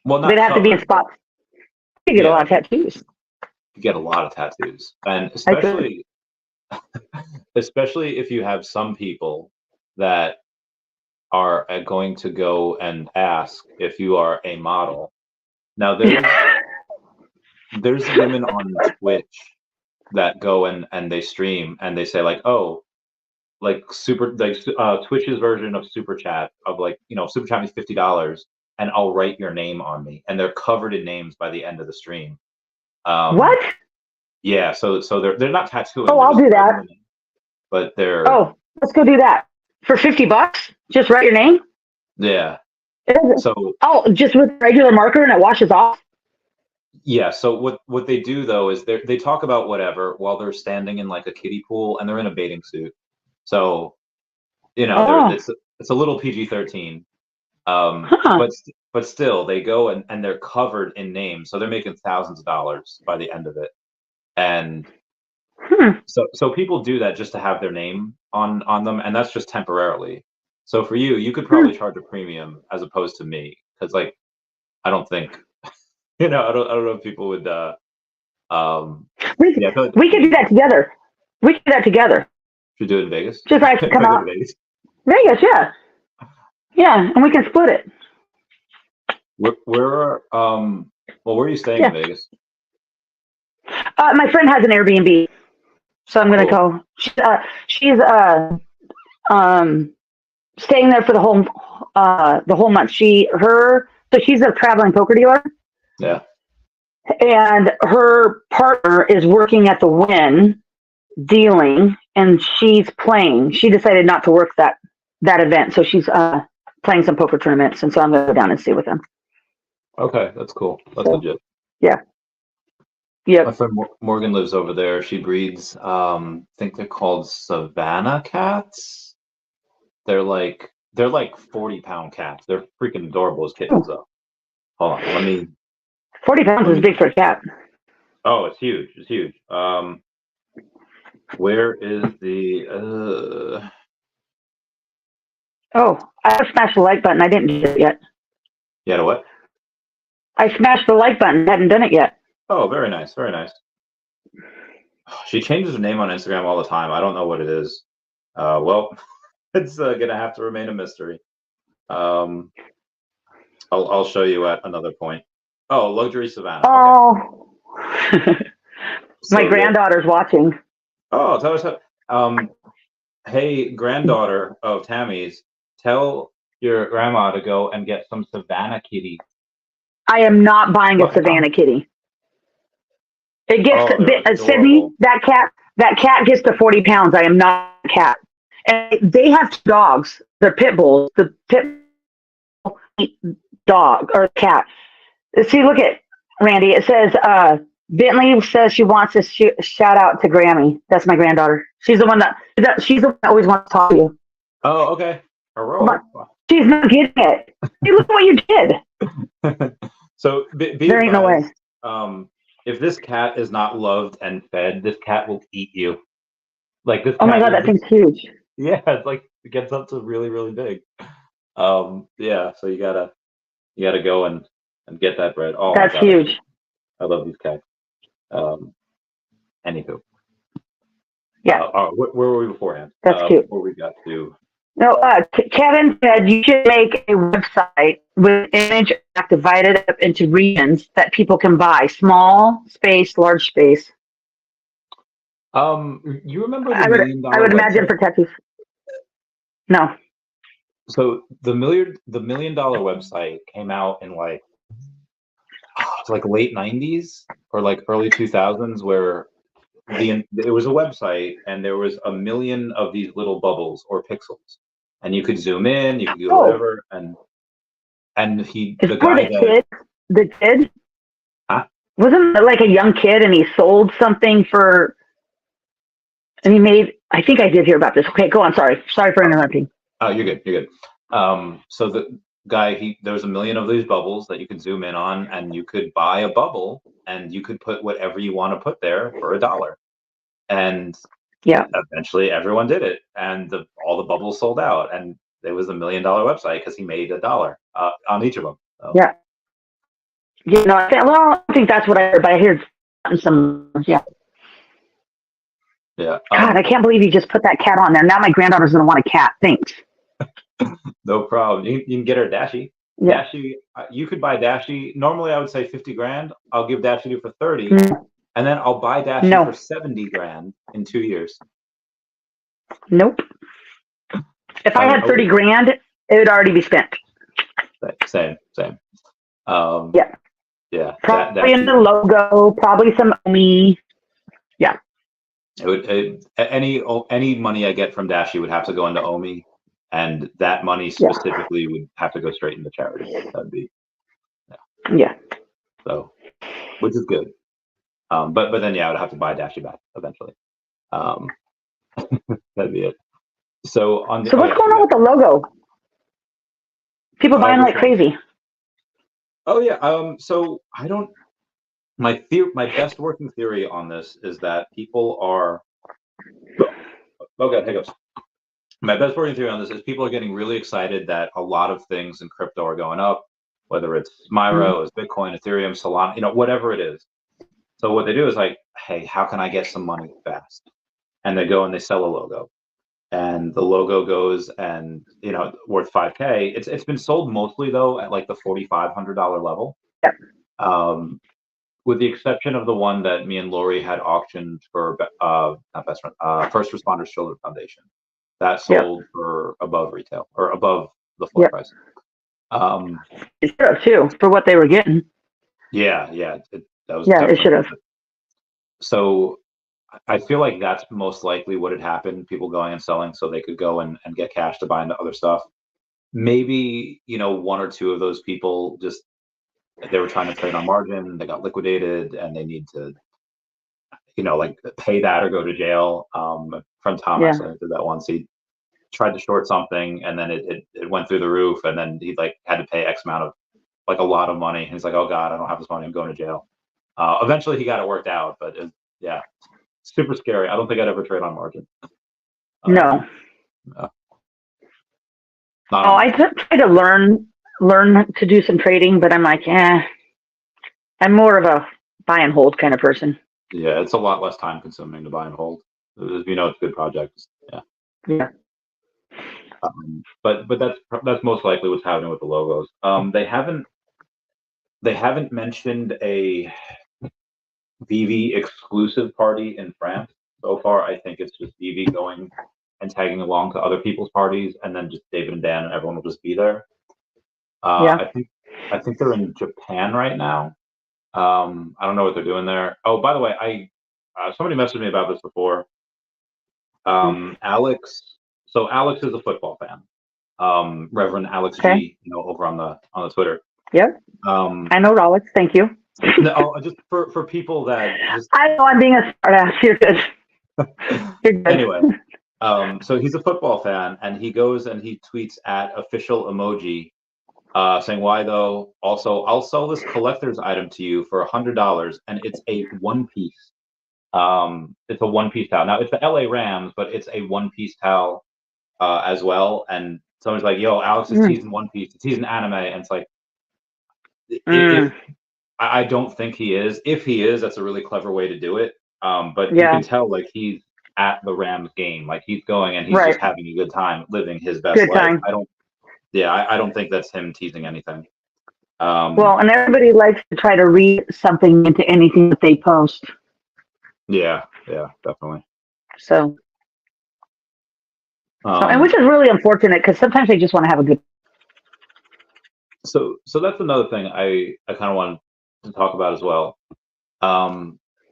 Well, they'd have to be in spots. You get a lot of tattoos. You get a lot of tattoos, and especially if you have some people that are going to go and ask if you are a model. Now there's women on Twitch that go and they stream and they say like, oh, like Twitch's version of super chat of like, super chat me $50 and I'll write your name on me, and they're covered in names by the end of the stream. What? Yeah, so they're not tattooing. Oh, I'll do that. But they're. Oh, let's go do that for $50. Just write your name. Yeah. So. Oh, just with regular marker and it washes off. Yeah. So what they do though is they talk about whatever while they're standing in like a kiddie pool and they're in a bathing suit. So, it's a little PG-13. But still, they go and they're covered in names, so they're making thousands of dollars by the end of it. And so people do that just to have their name on them, and that's just temporarily. So for you could probably charge a premium as opposed to me, because like I don't think I don't know if people would. We could do that together. We could do that together. Should we do it in Vegas? Just like come out. Vegas, yeah. Yeah, and we can split it. Where are you staying in Vegas? My friend has an Airbnb, so I'm gonna go. She's staying there for the whole month. So she's a traveling poker dealer. Yeah. And her partner is working at the Wynn dealing, and she's playing. She decided not to work that event, so she's playing some poker tournaments, and so I'm gonna go down and stay with them. Okay, that's cool. That's legit. Yeah. Yeah. My friend Morgan lives over there. She breeds, I think they're called Savannah cats. They're like 40-pound cats. They're freaking adorable as kittens, though. Hold on, 40 pounds is big for a cat. Oh, it's huge. It's huge. Where is the? Oh, I smashed the like button. I didn't do it yet. You had a what? I smashed the like button. Hadn't done it yet. Oh, very nice. Very nice. She changes her name on Instagram all the time. I don't know what it is. Well, it's gonna have to remain a mystery. I'll show you at another point. Oh, Luxury Savannah. Oh, okay. My granddaughter's watching. Oh, tell us. Hey, granddaughter of Tammy's, tell your grandma to go and get some Savannah kitty. I am not buying a Savannah kitty. It gets Sydney. That cat gets to 40 pounds. I am not a cat. And they have 2 dogs. They're pit bulls. The pit dog or cat. See, look at Randy. It says Bentley says she wants to shout out to Grammy. That's my granddaughter. She's the one that always wants to talk to you. Oh, okay. She's not getting it. Hey, look what you did. So there ain't no way. If this cat is not loved and fed, this cat will eat you. Like this. Oh my God, that thing's huge. Yeah, it's like it gets up to really, really big. Yeah. So you gotta go and get that bread. Oh, that's huge. I love these cats. Anywho. Yeah. Where were we beforehand? That's cute. Before we got to. No, Kevin said you should make a website with image divided up into regions that people can buy. Small space, large space. You remember the $1 million I would imagine for tattoos. No. So the $1 million website came out in like late 90s or like early 2000s, where it was a website and there was 1 million of these little bubbles or pixels, and you could zoom in, you could do whatever, and the kid, huh? Wasn't it like a young kid and he sold something for, and he made, I think I did hear about this. Okay, go on. Sorry for interrupting. Oh, you're good. So the guy, there was 1 million of these bubbles that you could zoom in on, and you could buy a bubble and you could put whatever you want to put there for $1. And yeah, eventually everyone did it, and all the bubbles sold out, and it was $1 million website because he made $1 on each of them. So. Yeah. I don't think that's what I heard, but I heard some. Yeah. Yeah. God, I can't believe you just put that cat on there. Now my granddaughter's gonna want a cat. Thanks. No problem. You can get her Dashie. Yeah. Dashie, you could buy Dashie. Normally, I would say 50 grand. I'll give Dashie to you for 30, No. and then I'll buy Dashie for 70 grand in 2 years. Nope. If I had 30 grand, it would already be spent. Same. Yeah. Yeah. Probably in the logo, probably some OMI. Yeah. Any money I get from Dashie would have to go into OMI, and that money specifically would have to go straight into charity. That'd be yeah. So, which is good. But then I would have to buy Dashie back eventually. That'd be it. So what's going on with the logo? People buying like crazy. Oh yeah. So I don't. My best working theory on this is that people are. Oh god, hiccups. My best working theory on this is people are getting really excited that a lot of things in crypto are going up, whether it's Myro, it's Bitcoin, Ethereum, Solana, whatever it is. So what they do is like, hey, how can I get some money fast? And they go and they sell a logo, and the logo goes and worth $5K. It's been sold mostly though at like the $4,500 level. Yep. With the exception of the one that me and Lori had auctioned for not best friend, First Responders Children Foundation. That sold for above retail or above the floor price. It should have too for what they were getting. Yeah, that was it should have. So I feel like that's most likely what had happened. People going and selling so they could go and get cash to buy into other stuff. Maybe one or two of those people just they were trying to trade on margin. They got liquidated and they need to like pay that or go to jail. Friend Thomas, I did that once. He tried to short something and then it went through the roof, and then he like had to pay X amount of like a lot of money. And he's like, oh god, I don't have this money, I'm going to jail. Eventually he got it worked out, but super scary. I don't think I'd ever trade on margin. No. I try to learn to do some trading, but I'm like, I'm more of a buy and hold kind of person. Yeah, it's a lot less time consuming to buy and hold. If it's good projects. Yeah. But that's most likely what's happening with the logos. They haven't mentioned a Veve exclusive party in France so far. I think it's just Veve going and tagging along to other people's parties, and then just David and Dan and everyone will just be there. I think they're in Japan right now. I don't know what they're doing there. Oh, by the way, somebody messaged me about this before. Alex. So Alex is a football fan. Reverend Alex G. Over on the Twitter. Yep. I know Alex. Thank you. No, just for people that I know I'm being a smart ass. You're good. You're good. Anyway, so he's a football fan, and he goes and he tweets at official emoji, saying, "Why though? Also, I'll sell this collector's item to you for $100, and it's a one piece. It's a one piece towel. Now it's the LA Rams, but it's a one piece towel as well." And someone's like, "Yo, Alex is teasing One Piece. He's an anime," and it's like, I don't think he is. If he is, that's a really clever way to do it. But you can tell like he's at the Rams game, like he's going and he's just having a good time, living his best life. I don't think that's him teasing anything. Well, and everybody likes to try to read something into anything that they post. Yeah, definitely. So and which is really unfortunate because sometimes they just want to have a good. So that's another thing I kind of want to talk about as well.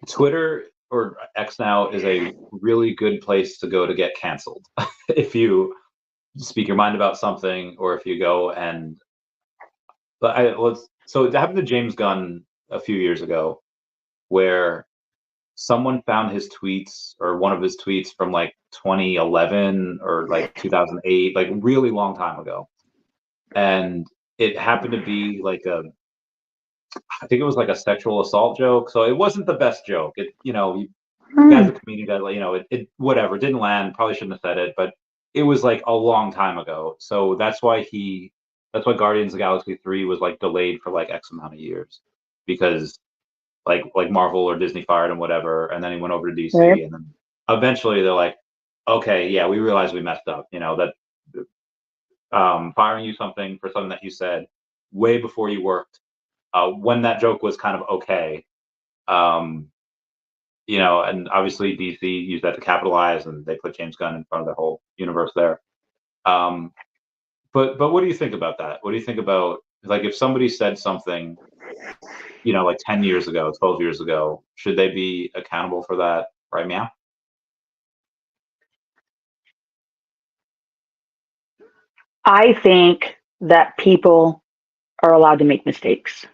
Twitter or X now is a really good place to go to get canceled if you speak your mind about something, or if you go and. So it happened to James Gunn a few years ago, where someone found his tweets or one of his tweets from like 2011 or like 2008, like really long time ago, and it happened to be like I think it was like a sexual assault joke. So it wasn't the best joke. It, you guys, a comedian guy, it whatever, didn't land. Probably shouldn't have said it, but it was like a long time ago. So that's why Guardians of the Galaxy 3 was like delayed for like X amount of years, because like Marvel or Disney fired him, whatever, and then he went over to DC, and then eventually they're like, okay, yeah, we realized we messed up. That firing you for something that you said way before you worked, when that joke was kind of okay. And obviously DC used that to capitalize, and they put James Gunn in front of the whole universe there. But what do you think about that? What do you think about, like, if somebody said something, like 10 years ago, 12 years ago, should they be accountable for that right now? I think that people are allowed to make mistakes.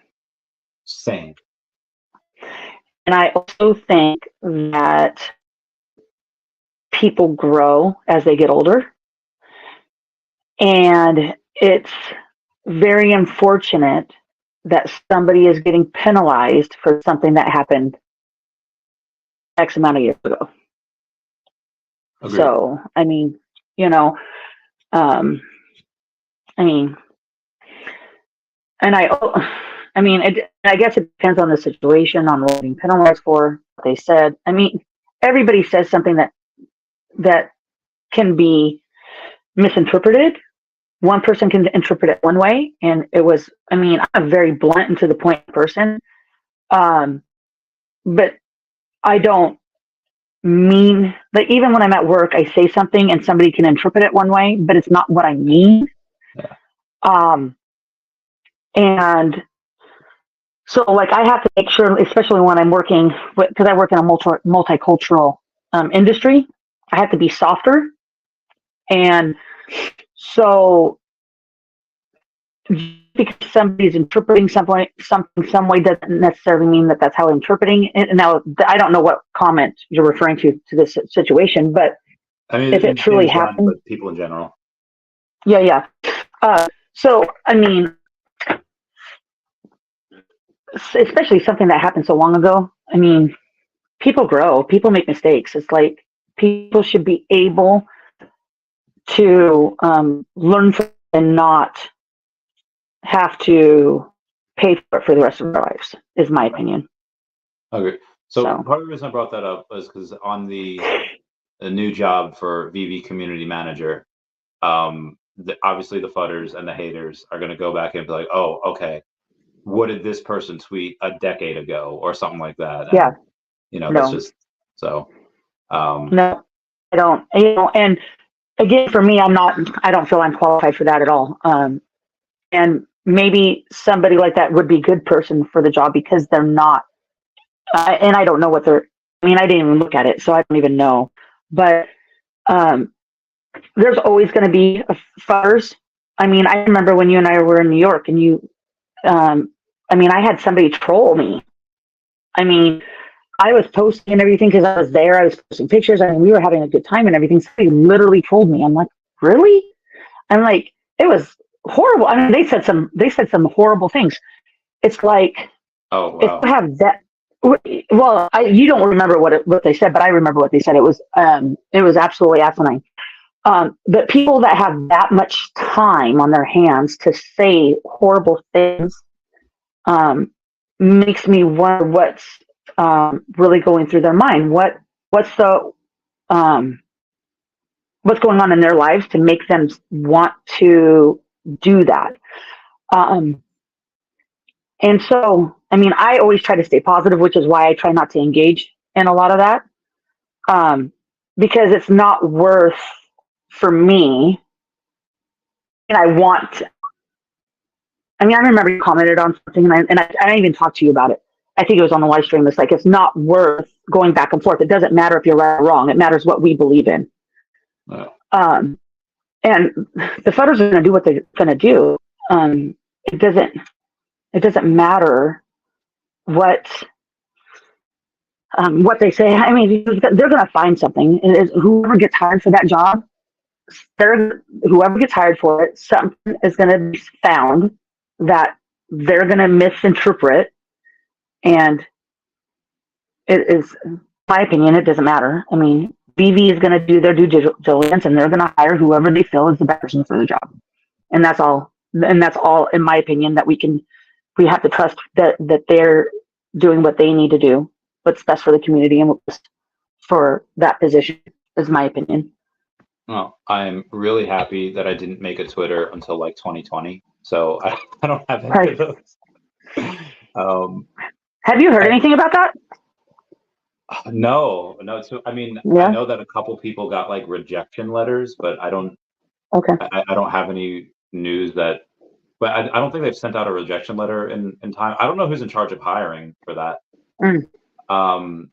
Same. And I also think that people grow as they get older. And it's very unfortunate that somebody is getting penalized for something that happened X amount of years ago. Agreed. So, I mean, I guess it depends on the situation, on what being penalized for, what they said. I mean, everybody says something that can be misinterpreted. One person can interpret it one way, and it was, I'm a very blunt and to the point person. But I don't mean, like, even when I'm at work, I say something and somebody can interpret it one way, but it's not what I mean. Yeah. And so, like, I have to make sure, especially when I'm working, because I work in a multicultural industry, I have to be softer. And so, because somebody's interpreting something some way doesn't necessarily mean that that's how I'm interpreting it. Now, I don't know what comment you're referring to this situation, but if it truly happened, but people in general. Yeah. So, especially something that happened so long ago. People grow, people make mistakes. It's like people should be able to learn from it and not have to pay for it for the rest of their lives, is my opinion. Okay. So part of the reason I brought that up was because on the new job for Veve community manager, obviously the fudders and the haters are going to go back and be like, oh, okay, what did this person tweet a decade ago or something like that? Yeah. And, that's just so. No, I don't. And again, for me, I don't feel I'm qualified for that at all. And maybe somebody like that would be a good person for the job because they're not. And I don't know what they're. I didn't even look at it, so I don't even know. But there's always going to be fudders. I remember when you and I were in New York, and you. I had somebody troll me. I was posting and everything because I was there. I was posting pictures. We were having a good time and everything. Somebody literally trolled me. I'm like, really? I'm like, it was horrible. They said some horrible things. It's like, oh wow. If you have that, well, you don't remember what they said, but I remember what they said. It was absolutely asinine. But people that have that much time on their hands to say horrible things makes me wonder what's really going through their mind. What's going on in their lives to make them want to do that? And so, I always try to stay positive, which is why I try not to engage in a lot of that, because it's not worth for me. And I remember you commented on something, and I even talked to you about it. I think it was on the live stream. It's like, it's not worth going back and forth. It doesn't matter if you're right or wrong. It matters what we believe in. Wow. And the fudders are going to do what they're going to do. It doesn't matter what they say. They're going to find something. Whoever gets hired for that job, whoever gets hired for it, something is going to be found that they're going to misinterpret. And it is, in my opinion, it doesn't matter. Veve is going to do their due diligence, and they're going to hire whoever they feel is the best person for the job. And that's all. And that's all, in my opinion, that we have to trust that they're doing what they need to do, what's best for the community and what's best for that position, is my opinion. Well, I'm really happy that I didn't make a Twitter until like 2020, so I don't have any of Right. those. Um, Have you heard I, anything about that? no, no. So I mean, I Yeah. know that a couple people got like rejection letters, but Okay. I don't have any news that. But I don't think they've sent out a rejection letter in time. I don't know who's in charge of hiring for that. Mm.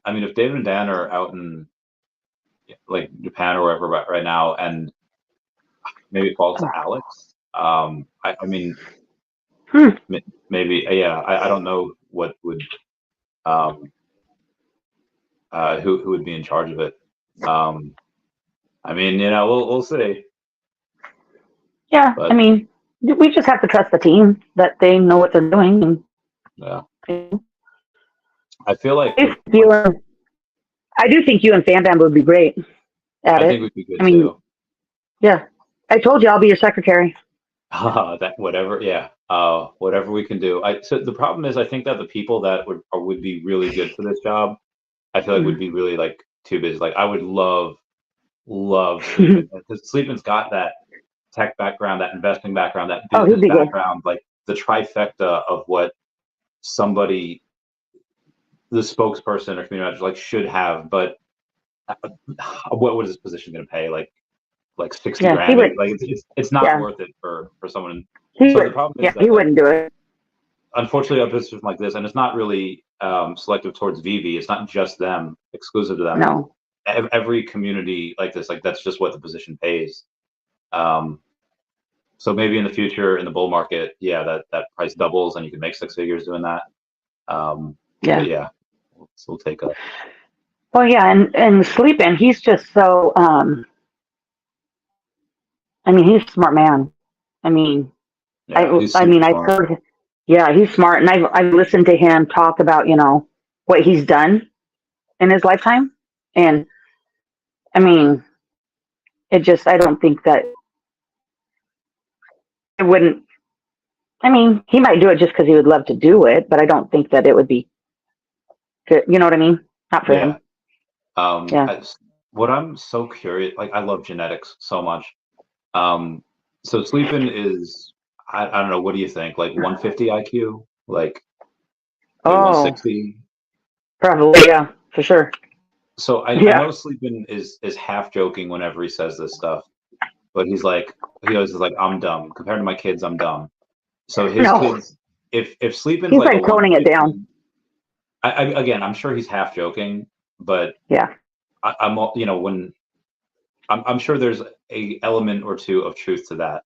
I mean, if David and Dan are out in like Japan or wherever right now, and maybe it falls to Alex. I mean, Hmm. maybe yeah. I don't know what would um who would be in charge of it. Um, I mean, we'll see. Yeah. I But mean, we just have to trust the team that they know what they're doing. yeah, And I feel like I, you and, I do think you and Fan Bam would be great at I think it. we'd be good I mean, too. yeah. I told you I'll be your secretary. That whatever, yeah. Whatever we can do. So the problem is, I think that the people that would be really good for this job, I feel like would Mm. be really like too busy. Like I would love Sleepin, because Sleepin's got that tech background, that investing background, that Oh, he'd business be good. background, like the trifecta of what somebody, the spokesperson or community manager, like should have. But what was his position going to pay? Like 60 Yeah, he grand? would. Like it's not Yeah, worth it for someone. he So the would. problem Yeah, is that he wouldn't do it. unfortunately a position like this, and it's not really selective towards Veve. It's not just them, exclusive to them. No. Every community like this, like that's just what the position pays. Um, so maybe in the future, in the bull market, yeah, that price doubles and you can make six figures doing that. But Yeah. yeah, we'll take a. Well, yeah, and Sleeping, he's just so. I mean, he's a smart man. I mean, Yeah, he's I super mean, I've smart. heard. Yeah, he's smart, and I've listened to him talk about what he's done in his lifetime, and I mean, it just I don't think that it wouldn't. I mean, he might do it just because he would love to do it, but I don't think that it would be good. You know what I mean? Not for Yeah. him. Yeah. What I'm so curious, like I love genetics so much. Um, so sleeping is, I don't know, what do you think? Like 150 IQ? Like maybe Oh, 160? probably. Yeah, for sure. So I Yeah. know sleeping is half joking whenever he says this stuff, but he always is like, I'm dumb. Compared to my kids, I'm dumb. So his No, kids, if sleeping's he's like a like toning it down. 150, again, I'm sure he's half joking, but Yeah. I'm when I'm sure there's a element or two of truth to that.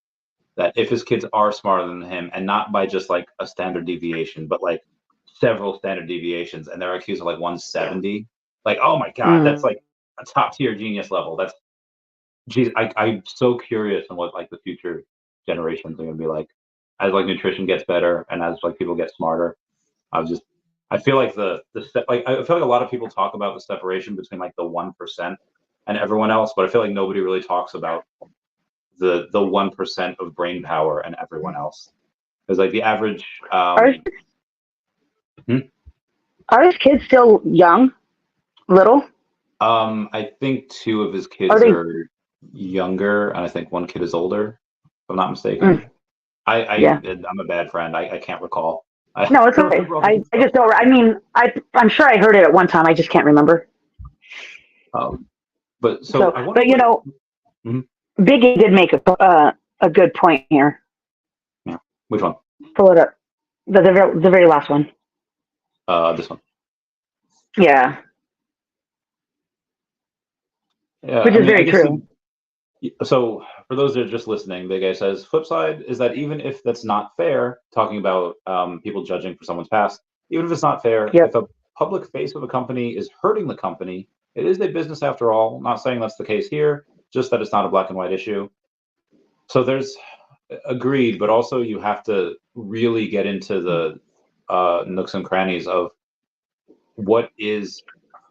That if his kids are smarter than him, and not by just like a standard deviation, but like several standard deviations, and their IQs are like 170, like oh my god, that's Mm. like a top tier genius level. That's geez, I'm so curious on what like the future generations are gonna be like as like nutrition gets better and as like people get smarter. I was just I feel like I feel like a lot of people talk about the separation between like the 1% and everyone else, but I feel like nobody really talks about the 1% of brain power and everyone else. Because like the average Are hmm? are his kids still young, little? I think two of his Are kids they? are younger, and I think one kid is older, if I'm not Mm, mistaken. yeah. I'm a bad friend. I can't recall. I No, it's don't okay. remember all the I stuff. just don't. I mean, I'm sure I heard it at one time. I just can't remember. But so So, I wonder but what. Mhm. Biggie did make a good point here. Yeah, which one? Pull it up. The very last one. This one. Yeah, Yeah, which I is mean, I very guess true. so for those that are just listening, Big A says, flip side is that even if that's not fair, talking about people judging for someone's past, even if it's not fair, if Yep. a public face of a company is hurting the company, it is a business after all. Not saying that's the case here, just that it's not a black and white issue. So there's agreed, but also you have to really get into the nooks and crannies of what is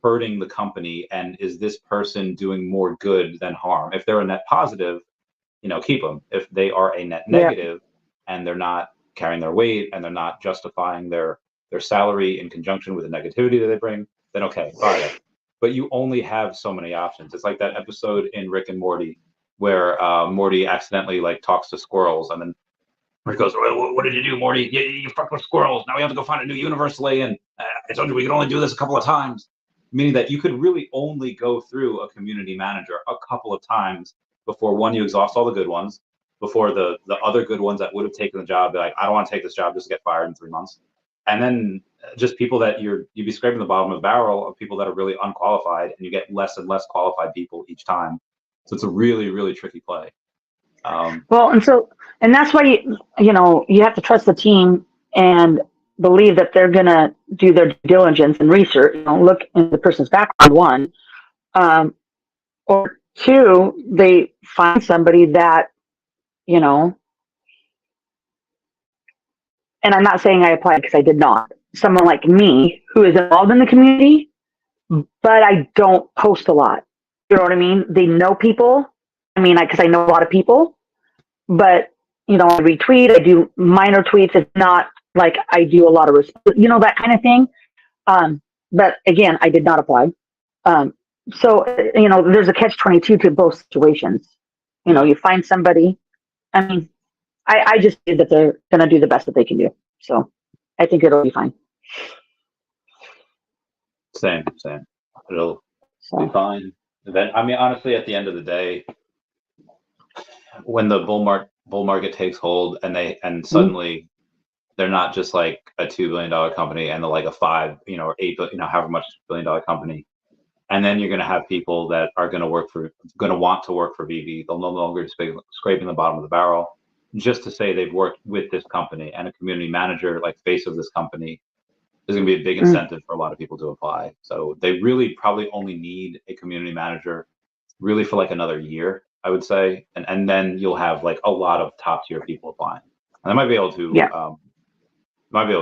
hurting the company and is this person doing more good than harm. If they're a net positive, keep them. If they are a net Yeah. negative and they're not carrying their weight and they're not justifying their salary in conjunction with the negativity that they bring, then okay, fire them. But you only have so many options. It's like that episode in Rick and Morty where Morty accidentally like talks to squirrels, and then Rick goes, "What did you do, Morty? You fucked with squirrels. Now we have to go find a new universe to lay in. I told you we could only do this a couple of times." Meaning that you could really only go through a community manager a couple of times before, one, you exhaust all the good ones, before the other good ones that would have taken the job, be like, I don't want to take this job just to get fired in 3 months. And then just people that you'd be scraping the bottom of the barrel of people that are really unqualified, and you get less and less qualified people each time. So it's a really, really tricky play. Well, and that's why you have to trust the team and believe that they're going to do their due diligence and research. Look in the person's background, one, or two, they find somebody that and I'm not saying I applied because I did not. Someone like me who is involved in the community, but I don't post a lot. You know what I mean? They know people. I mean, because I know a lot of people, but I retweet. I do minor tweets. It's not like I do a lot of that kind of thing. But again, I did not apply. So there's a catch-22 to both situations. You find somebody. I mean, I just feel that they're going to do the best that they can do. So I think it'll be fine. Same. It'll be fine. I mean, honestly, at the end of the day, when the bull market takes hold and suddenly they're not just like a $2 billion company and they're like a 5, or 8, however much $1 billion company. And then you're going to have people that are going to want to work for Veve. They'll no longer be scraping the bottom of the barrel just to say they've worked with this company, and a community manager, like face of this company, is going to be a big incentive for a lot of people to apply. So they really probably only need a community manager really for like another year, I would say. And then you'll have like a lot of top tier people applying. And they might be able to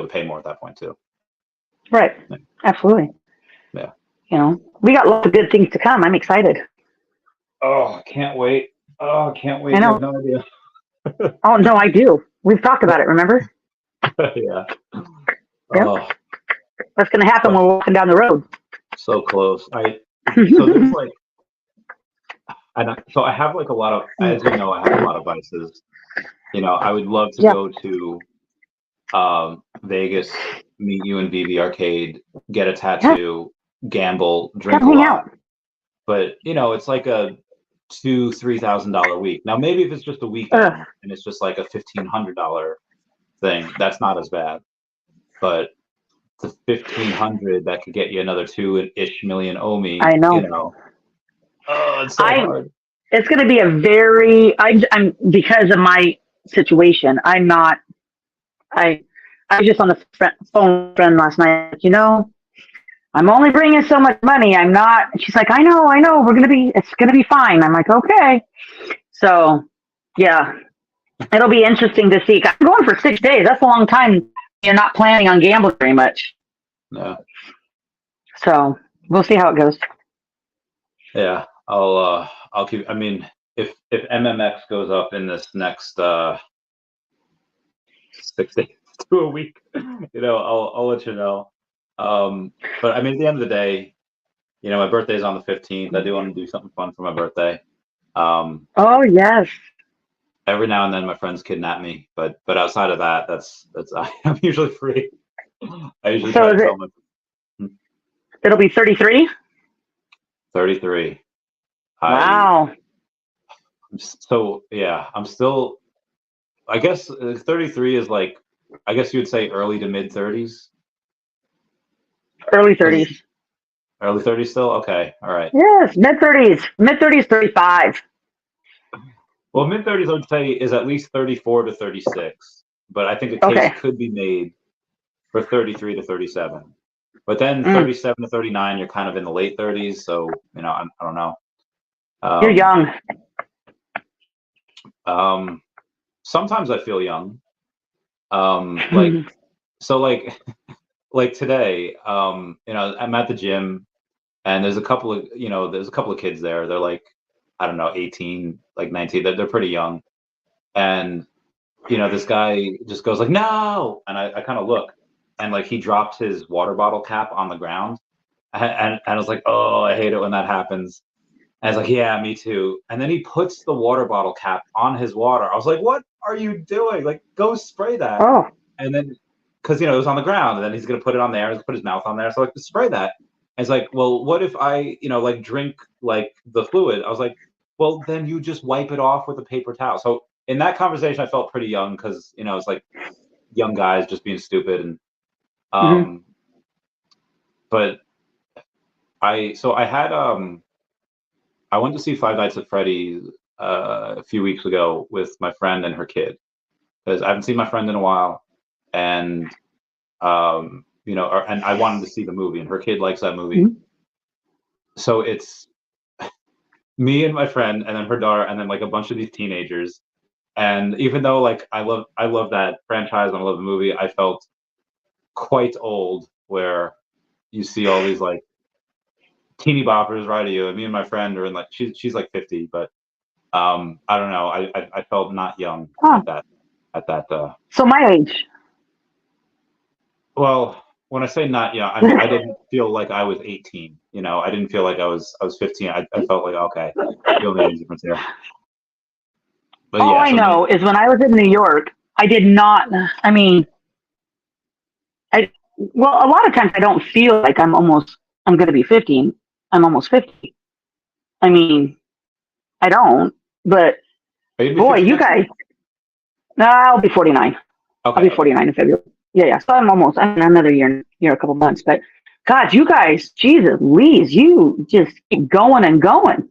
pay more at that point too. Right. Yeah. Absolutely. Yeah. We got lots of good things to come. I'm excited. Oh, can't wait. I know. You have no idea. Oh, no, I do. We've talked about it, remember? Yeah. Yep. Oh. What's going to happen when we're walking down the road? So close. So there's like, so I have like a lot of, as you know, I have a lot of vices. I would love to go to Vegas, meet you in Veve Arcade, get a tattoo, gamble, drink a lot. But it's like a $2,000-$3,000 week. Now maybe if it's just a weekend and it's just like a $1,500 thing, that's not as bad. But the $1,500 that could get you another 2-ish million OMI. I know. Oh, it's so hard. It's going to be I'm because of my situation. I'm not. I was just on the phone with a friend last night. I'm only bringing so much money. I'm not. She's like, I know. It's going to be fine. I'm like, okay. So, yeah, it'll be interesting to see. I'm going for 6 days. That's a long time. You're not planning on gambling very much. No. So we'll see how it goes. Yeah, I'll keep. I mean, if MMX goes up in this next 6 days to a week, I'll let you know. But I mean, at the end of the day, my birthday's on the 15th. I do want to do something fun for my birthday. Oh yes. Every now and then, my friends kidnap me, but outside of that, that's I'm usually free. I usually try to tell my. It'll be 33. 33. Wow. So yeah, I'm still. I guess 33 is like, I guess you would say early to mid 30s. Early 30s. Early 30s still? Okay, all right. Yes, mid 30s. Mid 30s, 35. Well, mid 30s I would say is at least 34 to 36, but I think a case could be made for 33 to 37. But then 37 to 39, you're kind of in the late 30s, so I don't know. You're young. Sometimes I feel young. Like today, I'm at the gym, and there's a couple of kids there. They're like, I don't know, 18, like 19. They're pretty young, and this guy just goes like, no, and I kind of look, and like he dropped his water bottle cap on the ground, and I was like, oh, I hate it when that happens. And I was like, yeah, me too. And then he puts the water bottle cap on his water. I was like, what are you doing? Like, go spray that. Oh. And then, because, you know, it was on the ground, and then he's going to put it on there, he's put his mouth on there. So, like, spray that. And it's like, well, what if I, you know, like, drink, like, the fluid? I was like, well, then you just wipe it off with a paper towel. So, in that conversation, I felt pretty young because, you know, it's like young guys just being stupid. And, but I went to see Five Nights at Freddy's a few weeks ago with my friend and her kid, because I haven't seen my friend in a while, and you know, and I wanted to see the movie, and her kid likes that movie. So it's me and my friend, and then her daughter, and then like a bunch of these teenagers. And even though like I love that franchise and I love the movie, I felt quite old where you see all these like teeny boppers right at you. And me and my friend are in like she's like 50, but I don't know. I felt not young at that. So my age. Well, when I say not young, I mean I didn't feel like I was 18. You know, I didn't feel like I was 15. I felt like okay, the only age difference here. But all I know is when I was in New York, I did not. I mean, well, a lot of times I don't feel like I'm going to be 15. I'm almost 50. I mean, I don't. But boy, you guys. No, I'll be 49. Okay. I'll be 49 in February. Yeah. So I'm another year, a couple months. But God, you guys, Jesus, Louise, you just keep going and going,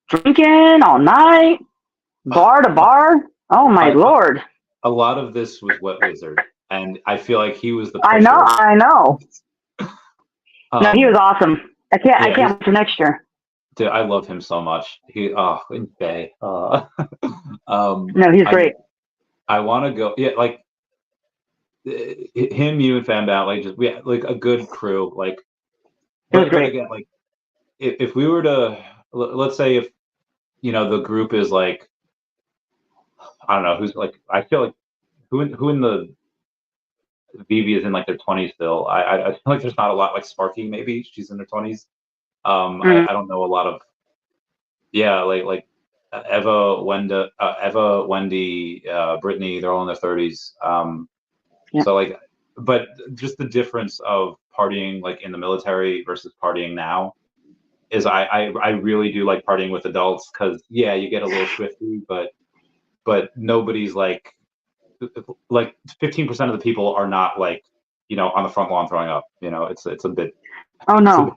drinking all night. Bar to bar. Oh my Lord! A lot of this was Wet Wizard, and I feel like he was the. I know. No, he was awesome. I can't wait for next year. Dude, I love him so much. He in Bay. No, he's great. I want to go. Yeah, like him, you, and Fambam, like just we had like a good crew. Like, it was great. Again, like if we were to, let's say if you know the group is like. I don't know who's like. I feel like who in the Veve is in like their 20s still. I feel like there's not a lot like Sparky. Maybe she's in her 20s. I don't know a lot of. Yeah, like Eva, Wendy, Brittany. They're all in their 30s. So like, but just the difference of partying like in the military versus partying now is I really do like partying with adults because yeah, you get a little swifty, but nobody's like 15% of the people are not like, you know, on the front lawn throwing up. You know, it's a bit. Oh no!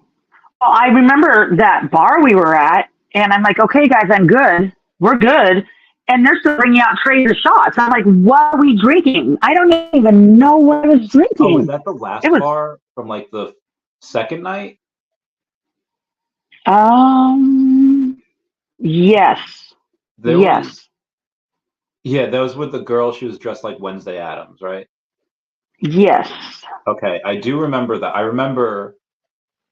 Well, I remember that bar we were at, and I'm like, okay, guys, I'm good. We're good, and they're still bringing out trays of shots. I'm like, what are we drinking? I don't even know what I was drinking. Oh, was that the last bar from like the second night? Yes. Yes. Yeah, that was with the girl. She was dressed like Wednesday Addams, right? Yes. Okay, I do remember that. I remember,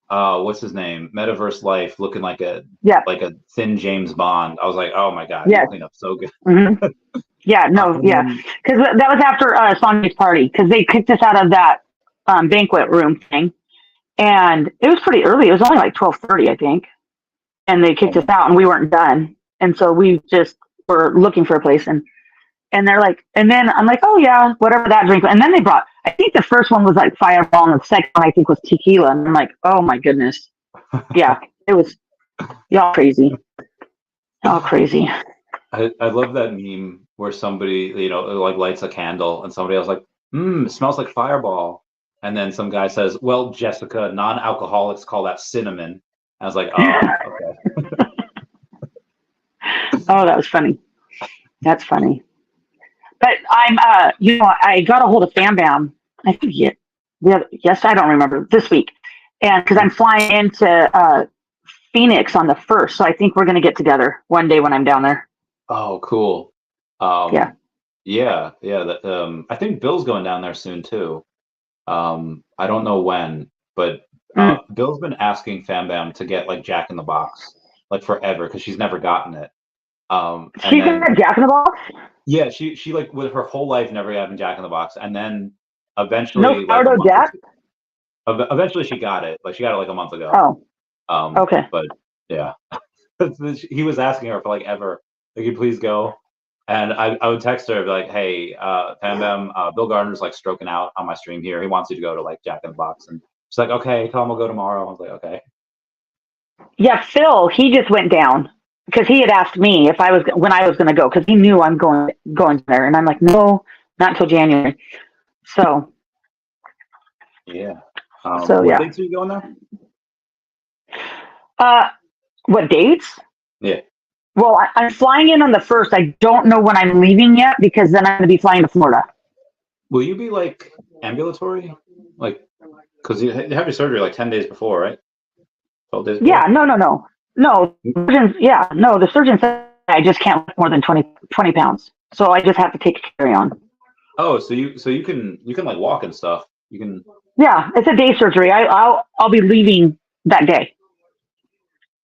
what's his name? Metaverse Life, looking like a thin James Bond. I was like, oh my God, you clean up so good. Mm-hmm. Yeah, no, because that was after Sonia's party because they kicked us out of that banquet room thing, and it was pretty early. It was only like 12:30, I think, and they kicked us out, and we weren't done, and so we just were looking for a place and they're like, and then I'm like, oh yeah, whatever that drink. And then they brought, I think the first one was like Fireball and the second one I think was tequila. And I'm like, oh my goodness. Yeah, it was y'all crazy. Y'all crazy. I love that meme where somebody, you know, like lights a candle and somebody else like, it smells like Fireball. And then some guy says, well, Jessica, non-alcoholics call that cinnamon. I was like, oh, okay. Oh, that was funny. That's funny. But I'm, you know, I got a hold of Fambam. I think yes, I don't remember this week, and because I'm flying into Phoenix on the 1st, so I think we're gonna get together one day when I'm down there. Oh, cool. Yeah. That I think Bill's going down there soon too. I don't know when, but Bill's been asking Fambam to get like Jack in the Box like forever because she's never gotten it. She got Jack in the Box? Yeah, she like with her whole life never gotten Jack in the Box, and then eventually no sourdough Jack. Eventually, she got it. Like she got it like a month ago. Oh. Okay. But yeah. he was asking her for like ever, like, you please go. And I would text her, be like, hey, Pam Bam, Bill Gardner's like stroking out on my stream here. He wants you to go to like Jack in the Box. And she's like, okay, tell him we'll go tomorrow. I was like, okay. Yeah, Phil, he just went down because he had asked me if I was when I was going to go because he knew I'm going there, and I'm like, no, not until January. So. Yeah. So what yeah. dates are you going there? What dates? Yeah. Well, I'm flying in on the 1st. I don't know when I'm leaving yet because then I'm going to be flying to Florida. Will you be like ambulatory? Like, because you have your surgery like 10 days before, right? 12 days before? Yeah, no. No, the surgeon said I just can't lift more than 20 pounds. So I just have to take a carry-on. Oh, so you can like walk and stuff. You can. Yeah, it's a day surgery. I'll be leaving that day.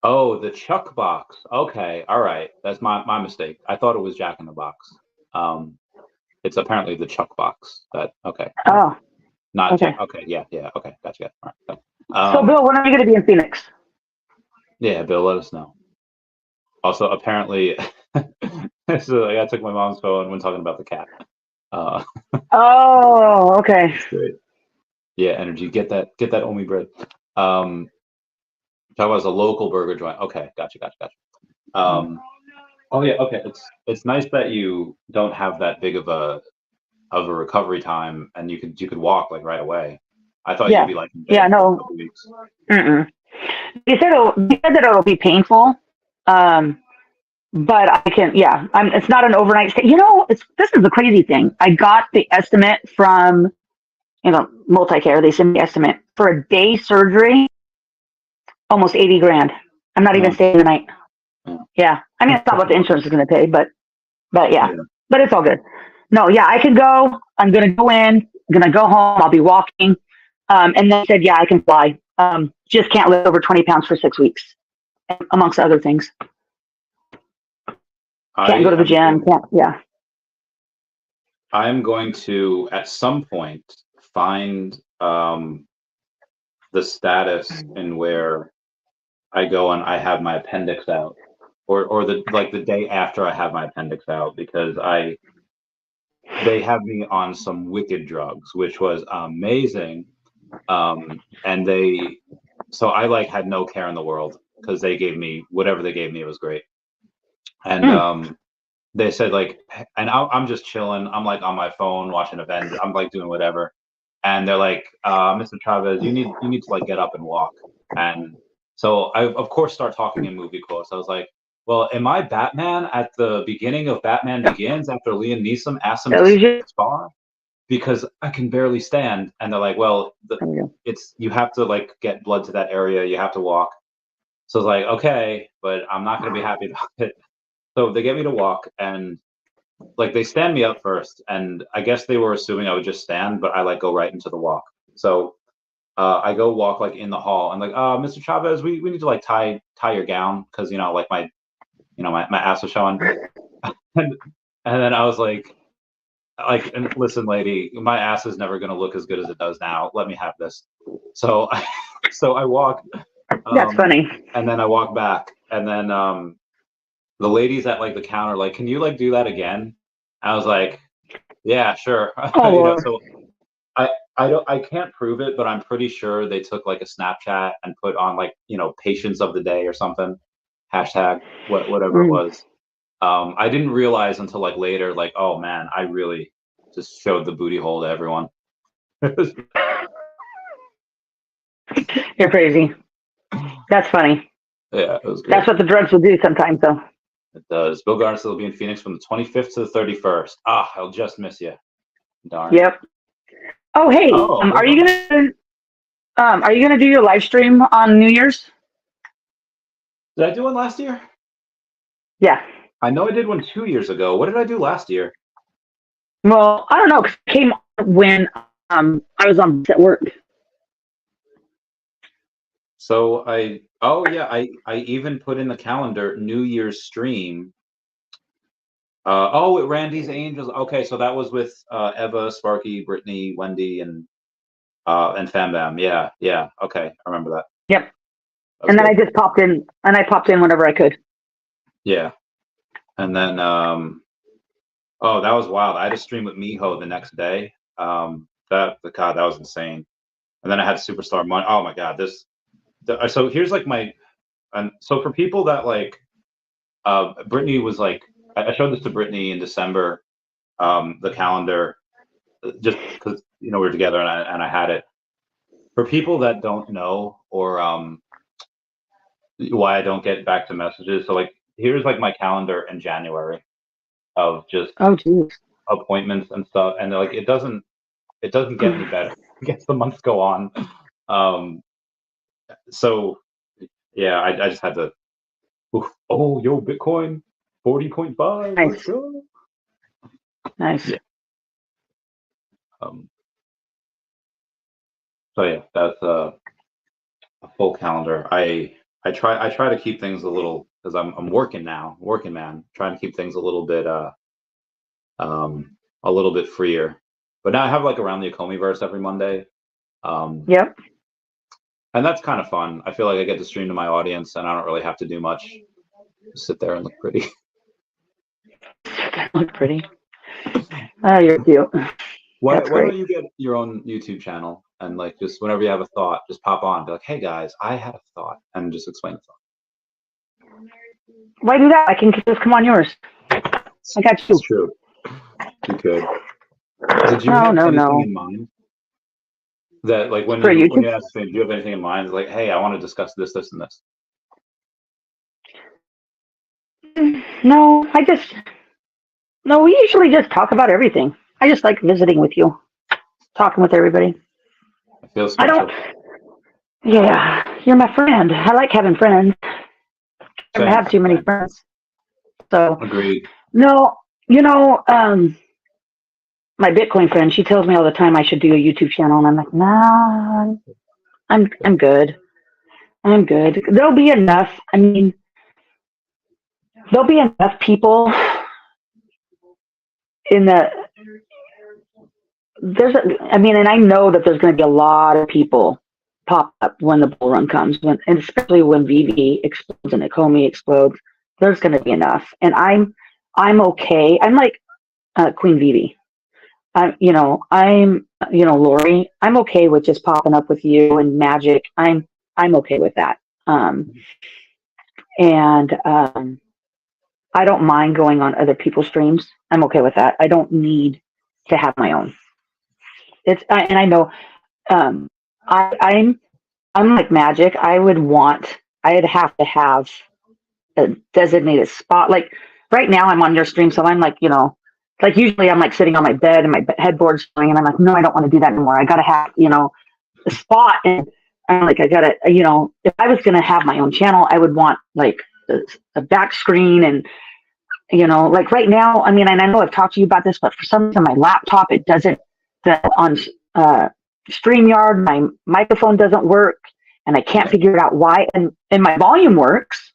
Oh, the Chuck box. Okay, all right. That's my mistake. I thought it was Jack in the Box. It's apparently the Chuck box. Okay. Oh. Not okay. Jack. Okay, yeah. Okay, gotcha. All right. So, Bill, when are you going to be in Phoenix? Yeah, Bill, let us know. Also, apparently, so I took my mom's phone when talking about the cat. Oh, okay. Great. Yeah, energy. Get that OMI bread. Talk about a local burger joint. Okay, gotcha. Oh yeah, okay. It's nice that you don't have that big of a recovery time, and you could walk like right away. I thought you'd be like in bed for a couple weeks. Mm-mm. They said that it'll be painful, but I can. Yeah, it's not an overnight stay. This is the crazy thing. I got the estimate from Multicare. They sent me estimate for a day surgery, almost $80,000. I'm not even staying the night. Yeah, I mean, it's not what the insurance is going to pay, but yeah, but it's all good. No, yeah, I can go. I'm going to go in. I'm going to go home. I'll be walking. And then said, yeah, I can fly. Just can't lift over 20 pounds for 6 weeks, amongst other things. Can't go to the gym. Yeah. I'm going to, at some point, find the status in where I go and I have my appendix out, or the day after I have my appendix out, because they have me on some wicked drugs, which was amazing. And so I had no care in the world because they gave me whatever they gave me. It was great. And they said and I'm just chilling. I'm like on my phone watching events. I'm like doing whatever. And they're like, Mr. Chavez, you need to get up and walk. And so I of course start talking in movie quotes. I was like, well, am I Batman at the beginning of Batman Begins after Liam Neeson asked him to spar? Because I can barely stand. And they're like, well, you have to get blood to that area. You have to walk. So I was like, okay, but I'm not going to be happy about it. So they get me to walk, and they stand me up first. And I guess they were assuming I would just stand, but I go right into the walk. So I go walk in the hall. I'm like, Mr. Chavez, we need to tie your gown because my ass was showing. and then I was like, and listen, lady, my ass is never going to look as good as it does now. Let me have this. So I walk. That's funny. And then I walk back, and then the ladies at the counter can you do that again? I was like, yeah, sure. Oh, so I can't prove it, but I'm pretty sure they took a Snapchat and put on patience of the day or something, hashtag whatever it was. I didn't realize until later, oh man, I really just showed the booty hole to everyone. You're crazy. That's funny. Yeah, it was great. That's what the drugs will do sometimes, though. It does. Bill Gardner will be in Phoenix from the 25th to the 31st. I'll just miss you. Darn. Yep. Oh, hey, are you gonna do your live stream on New Year's? Did I do one last year? Yeah. I know I did one 2 years ago. What did I do last year? Well, I don't know. 'Cause it came when I was at work. So I even put in the calendar New Year's stream. With Randy's Angels. Okay, so that was with Eva, Sparky, Brittany, Wendy, and Fam Bam. Yeah. Okay, I remember that. Yep. And then I just popped in, whenever I could. Yeah. And then, oh, that was wild. I had a stream with Miho the next day. God, that was insane. And then I had Superstar Money. Oh my God, so here's like and so for people that like, Brittany was like, I showed this to Brittany in December, the calendar, just because we were together and I had it. For people that don't know or why I don't get back to messages, so like here's like my calendar in January of just appointments and stuff, and like it doesn't get any better as the months go on. So yeah, I just had to. Oh, yo, Bitcoin 40.5. Nice. Let's go. Nice. Yeah. So yeah, that's a full calendar. I try to keep things a little, because I'm working now, working man, trying to keep things a little bit freer. But now I have like around the Okomi verse every Monday. Yep. And that's kind of fun. I feel like I get to stream to my audience, and I don't really have to do much. Just sit there and look pretty. Look pretty. Oh, you're cute. Why don't you get your own YouTube channel and like just whenever you have a thought, just pop on, be like, "Hey guys, I had a thought," and just explain the thought. Why do that? I can just come on yours. I got you. It's true. You could. Did you have anything in mind? That like when you ask, do you have anything in mind? Like, hey, I want to discuss this, this, and this. No, we usually just talk about everything. I just like visiting with you, talking with everybody. I feel special. Yeah, you're my friend. I like having friends. I don't have too many friends. So agreed. No, my Bitcoin friend, she tells me all the time I should do a YouTube channel, and I'm like, nah, I'm good. I'm good. There'll be enough. I mean, there'll be enough people and I know that there's going to be a lot of people pop up when the bull run comes, and especially when Veve explodes and Okomi explodes. There's going to be enough, and I'm okay. I'm like Queen Veve. I'm Lori. I'm okay with just popping up with you and Magic. I'm okay with that. I don't mind going on other people's streams. I'm okay with that. I don't need to have my own. I know I'm like Magic. I'd have to have a designated spot. Like right now I'm on your stream, so I'm like, like usually I'm like sitting on my bed and my headboard's going, and I'm like, no, I don't want to do that anymore. I got to have, a spot. And I'm like, I got to, if I was going to have my own channel, I would want like a back screen and, like right now, I mean, and I know I've talked to you about this, but for some reason my laptop, it doesn't, on StreamYard, my microphone doesn't work, and I can't figure it out why. And my volume works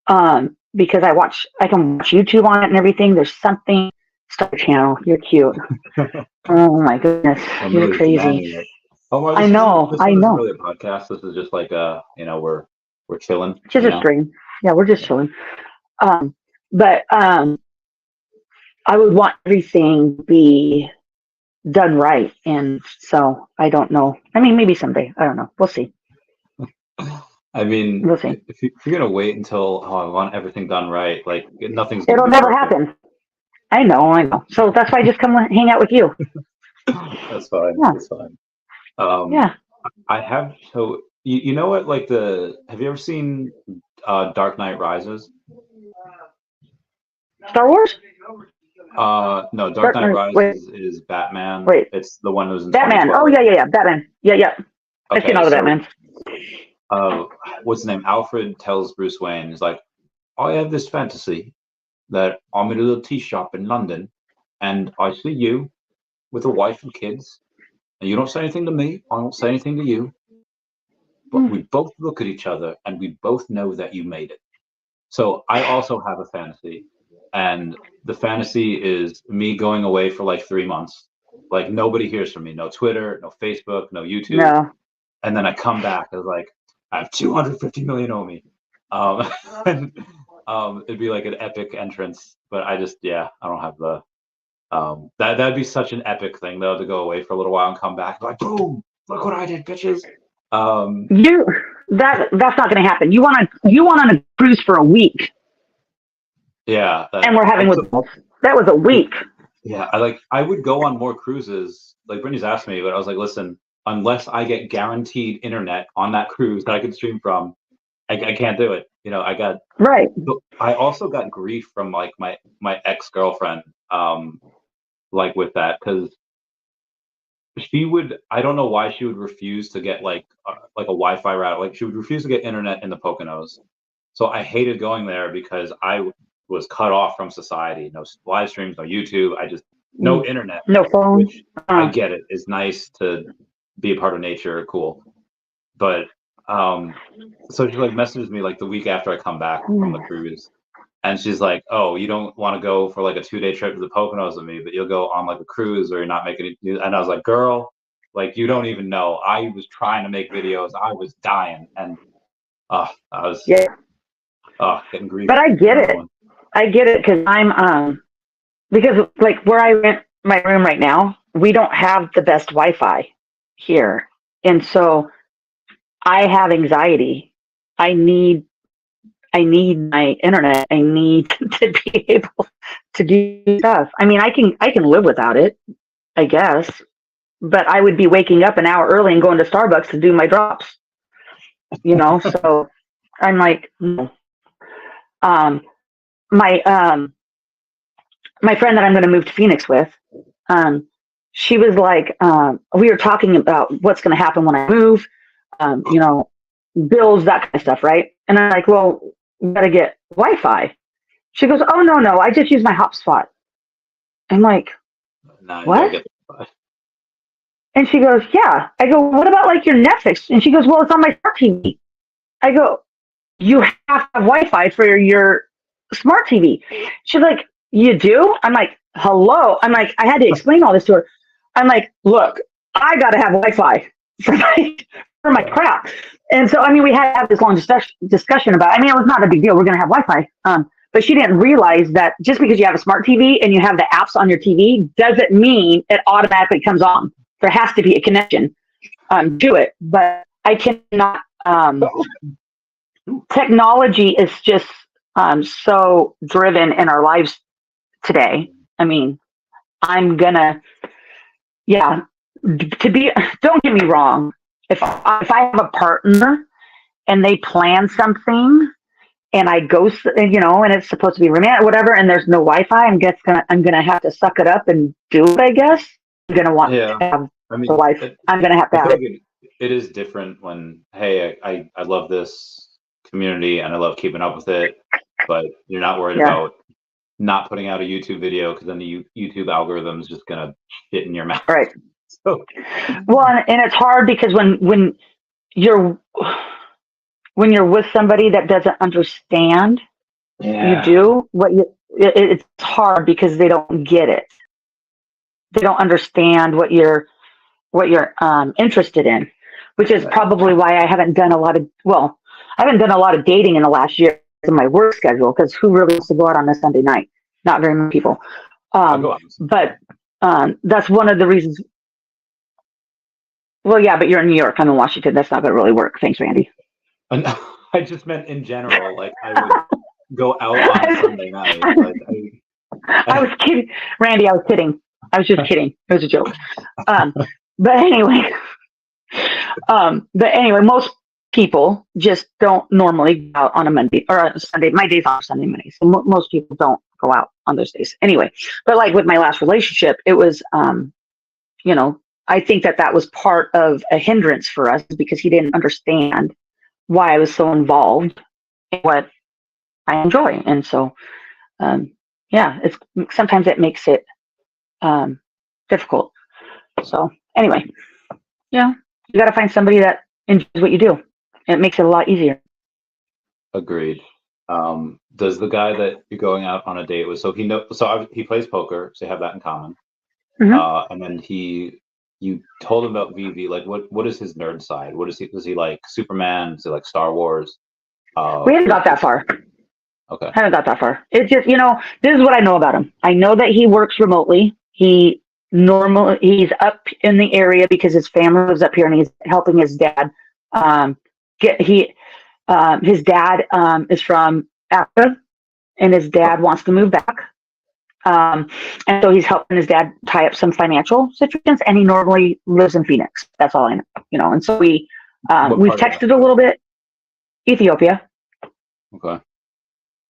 because I can watch YouTube on it and everything. There's something. Start a channel. You're cute. Oh my goodness, you're really crazy. Oh, I know. This isn't really a podcast. This is just like we're chilling. Just a stream. Yeah, we're just chilling. But I would want everything be done right, and so I don't know. I mean, maybe someday. I don't know. We'll see. I mean, we'll see. If you're gonna wait until I want everything done right, like nothing's. It'll never happen. I know. So that's why I just come hang out with you. That's fine. Yeah. That's fine. Yeah. I have. So you know what? Like have you ever seen Dark Knight Rises? Star Wars? No. Dark Knight Rises is Batman. Wait. It's the one who's in Batman. Oh yeah. Batman. Yeah. Okay, I've seen all the Batman. What's his name? Alfred tells Bruce Wayne, he's like, I have this fantasy that I'm in a little tea shop in London, and I see you with a wife and kids, and you don't say anything to me, I don't say anything to you, but we both look at each other and we both know that you made it. So I also have a fantasy, and the fantasy is me going away for like 3 months, like nobody hears from me, no Twitter, no Facebook, no YouTube. No. And then I come back, I was like, I have 250 million OMI. It'd be like an epic entrance, but I don't have the that'd be such an epic thing though, to go away for a little while and come back like boom, look what I did, bitches. That's not going to happen. You want on a cruise for a week. Yeah, and we're having that was a week. Yeah, I would go on more cruises. Like Brittany's asked me, but I was like, listen, unless I get guaranteed internet on that cruise that I can stream from, I can't do it. You know, I also got grief from like my ex-girlfriend, like with that, because I don't know why she would refuse to get like a Wi-Fi router. Like she would refuse to get internet in the Poconos. So I hated going there because I was cut off from society. No live streams, no YouTube. No internet. No phone. Which I get it. It's nice to be a part of nature. Cool. But so she like messages me like the week after I come back from the cruise. And she's like, oh, you don't want to go for like a 2-day trip to the Poconos with me, but you'll go on like a cruise or you're not making it. And I was like, girl, like, you don't even know. I was trying to make videos. I was dying. And I was getting grief. But I get it. I get it because because like where I rent my room right now, we don't have the best Wi-Fi here. And so I have anxiety. I need my internet. I need to be able to do stuff. I mean, I can live without it, I guess, but I would be waking up an hour early and going to Starbucks to do my drops, you know? So I'm like, no. My friend that I'm going to move to Phoenix with, she was like, we were talking about what's going to happen when I move, you know, bills, that kind of stuff, right? And I'm like, well, we got to get Wi-Fi. She goes, oh, no, I just use my hotspot. I'm like, what? And she goes, yeah. I go, what about like your Netflix? And she goes, well, it's on my smart TV. I go, you have to have Wi-Fi for your smart TV. She's like, you do? I'm like, hello. I'm like, I had to explain all this to her. I'm like, look, I got to have Wi-Fi for my crap. And so, I mean, we had to have this long discussion about it. I mean, it was not a big deal. We're going to have Wi-Fi. But she didn't realize that just because you have a smart TV and you have the apps on your TV doesn't mean it automatically comes on. There has to be a connection to it. But I cannot. Technology is just so driven in our lives today. I mean, don't get me wrong. If I have a partner and they plan something and I go, you know, and it's supposed to be romantic, whatever, and there's no Wi-Fi, I'm gonna have to suck it up and do it. I guess I'm gonna want to have the Wi-Fi. I'm gonna have to have it. It is different when, hey, I love this community and I love keeping up with it, but you're not worried about not putting out a YouTube video because then the YouTube algorithm is just gonna shit in your mouth. Right. So. Well, and it's hard because when you're with somebody that doesn't understand, it's hard because they don't get it. They don't understand what you're interested in, which is probably why I haven't done a lot of dating in the last year in my work schedule, because who really wants to go out on a Sunday night? Not very many people. But that's one of the reasons. Well, yeah, but you're in New York. I'm in Washington. That's not going to really work. Thanks, Randy. I just meant in general. Like, I would go out on Sunday night. I was kidding. Randy, I was kidding. I was just kidding. It was a joke. But anyway, most people just don't normally go out on a Monday or a Sunday. My days off Sunday, Monday. So most people don't go out on those days. Anyway, but like with my last relationship, it was, you know, I think that was part of a hindrance for us because he didn't understand why I was so involved in what I enjoy. And so, sometimes it makes it difficult. So anyway, you got to find somebody that enjoys what you do. It makes it a lot easier. Agreed. Does the guy that you're going out on a date with, he plays poker, so you have that in common. Mm-hmm. And then you told him about Veve. Like, what is his nerd side? What is he? Does he like Superman? Does he like Star Wars? We haven't got that far. Okay. Haven't got that far. It's just, this is what I know about him. I know that he works remotely. He's up in the area because his family lives up here, and he's helping his dad. His dad is from Africa, and his dad wants to move back. And so he's helping his dad tie up some financial situations, and he normally lives in Phoenix. That's all I know, And so we've texted a little bit. Ethiopia. Okay.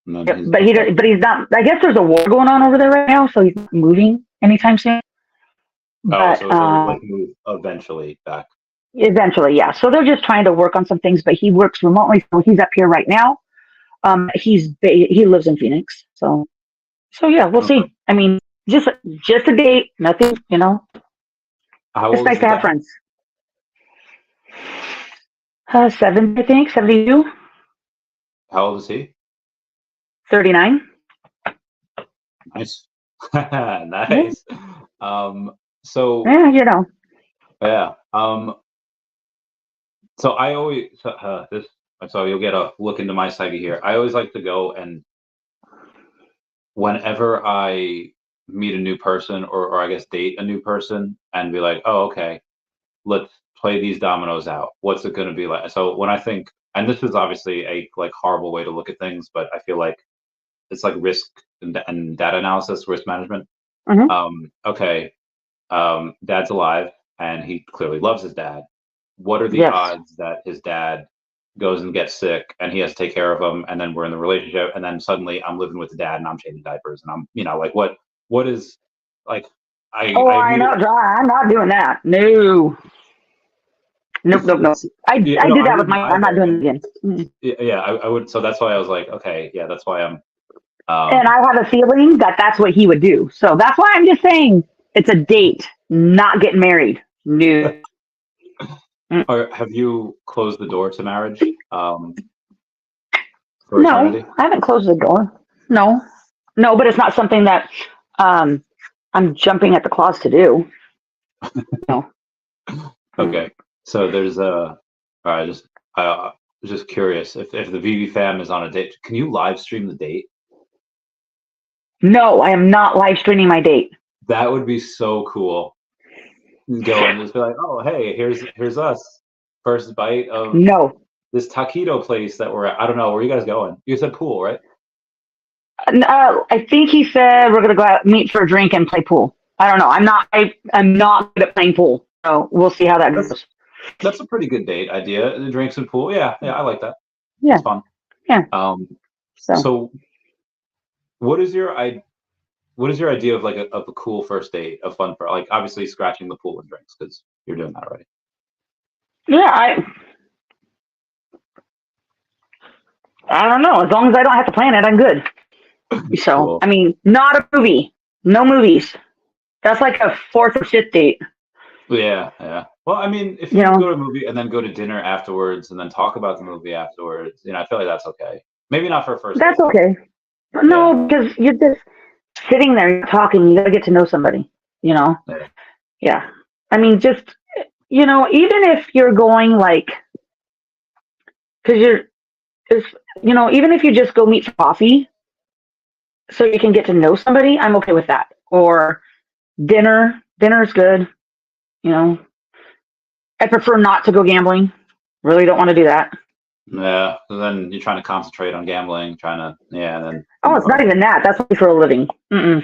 Yep, but he's not. I guess there's a war going on over there right now, so he's not moving anytime soon. But, so he'll move eventually back. Eventually, yeah. So they're just trying to work on some things, but he works remotely, so he's up here right now. He lives in Phoenix, so yeah, we'll see. I mean, just a date, nothing, It's nice to have friends. 70, I think, 72. How old is he? 39. Nice. Nice. So yeah, Yeah. So I always so you'll get a look into my psyche here. I always like to go, and whenever I meet a new person, or I guess date a new person, and be like, oh, okay, let's play these dominoes out. What's it going to be like? So when I think, and this is obviously a horrible way to look at things, but I feel like it's like risk and data analysis, risk management. Mm-hmm. Okay. Dad's alive, and he clearly loves his dad. What are the odds that his dad goes and gets sick, and he has to take care of him, and then we're in the relationship, and then suddenly I'm living with the dad, and I'm changing diapers, and I'm, what is, like, I know, I'm not doing that. No. Nope. I did that with my. I'm not doing it again. Yeah, I would. So that's why I was like, okay, yeah, that's why I'm. And I have a feeling that that's what he would do. So that's why I'm just saying it's a date, not getting married. No. Or have you closed the door to marriage? No, eternity? I haven't closed the door. No, but it's not something that I'm jumping at the claws to do. No. Okay, so there's just curious if the Veve fam is on a date, can you live stream the date? No, I am not live streaming my date. That would be so cool. Go and just be like, oh, hey, here's us. First bite of this taquito place that we're at. I don't know, where are you guys going? You said pool, right? I think he said we're gonna go out, meet for a drink and play pool. I don't know. I'm not good at playing pool, so we'll see how that goes. That's a pretty good date idea. The drinks and pool. Yeah, I like that. Yeah, it's fun. Yeah. So what is your idea of a cool first date, of fun for, like, obviously scratching the pool and drinks, because you're doing that already? Yeah, I don't know. As long as I don't have to plan it, I'm good. So cool. I mean, not a movie. No movies. That's like a fourth or fifth date. Yeah. Well, I mean, if you go to a movie and then go to dinner afterwards and then talk about the movie afterwards, I feel like that's okay. Maybe not for a first date. That's okay. No, because you're just sitting there talking. You gotta get to know somebody. Yeah. I mean, just even if you're going because even if you just go meet for coffee, so you can get to know somebody, I'm okay with that. Or dinner is good. I prefer not to go gambling. Really don't want to do that. Yeah, so then you're trying to concentrate on gambling, then. Oh, it's not even that. That's for a living. No,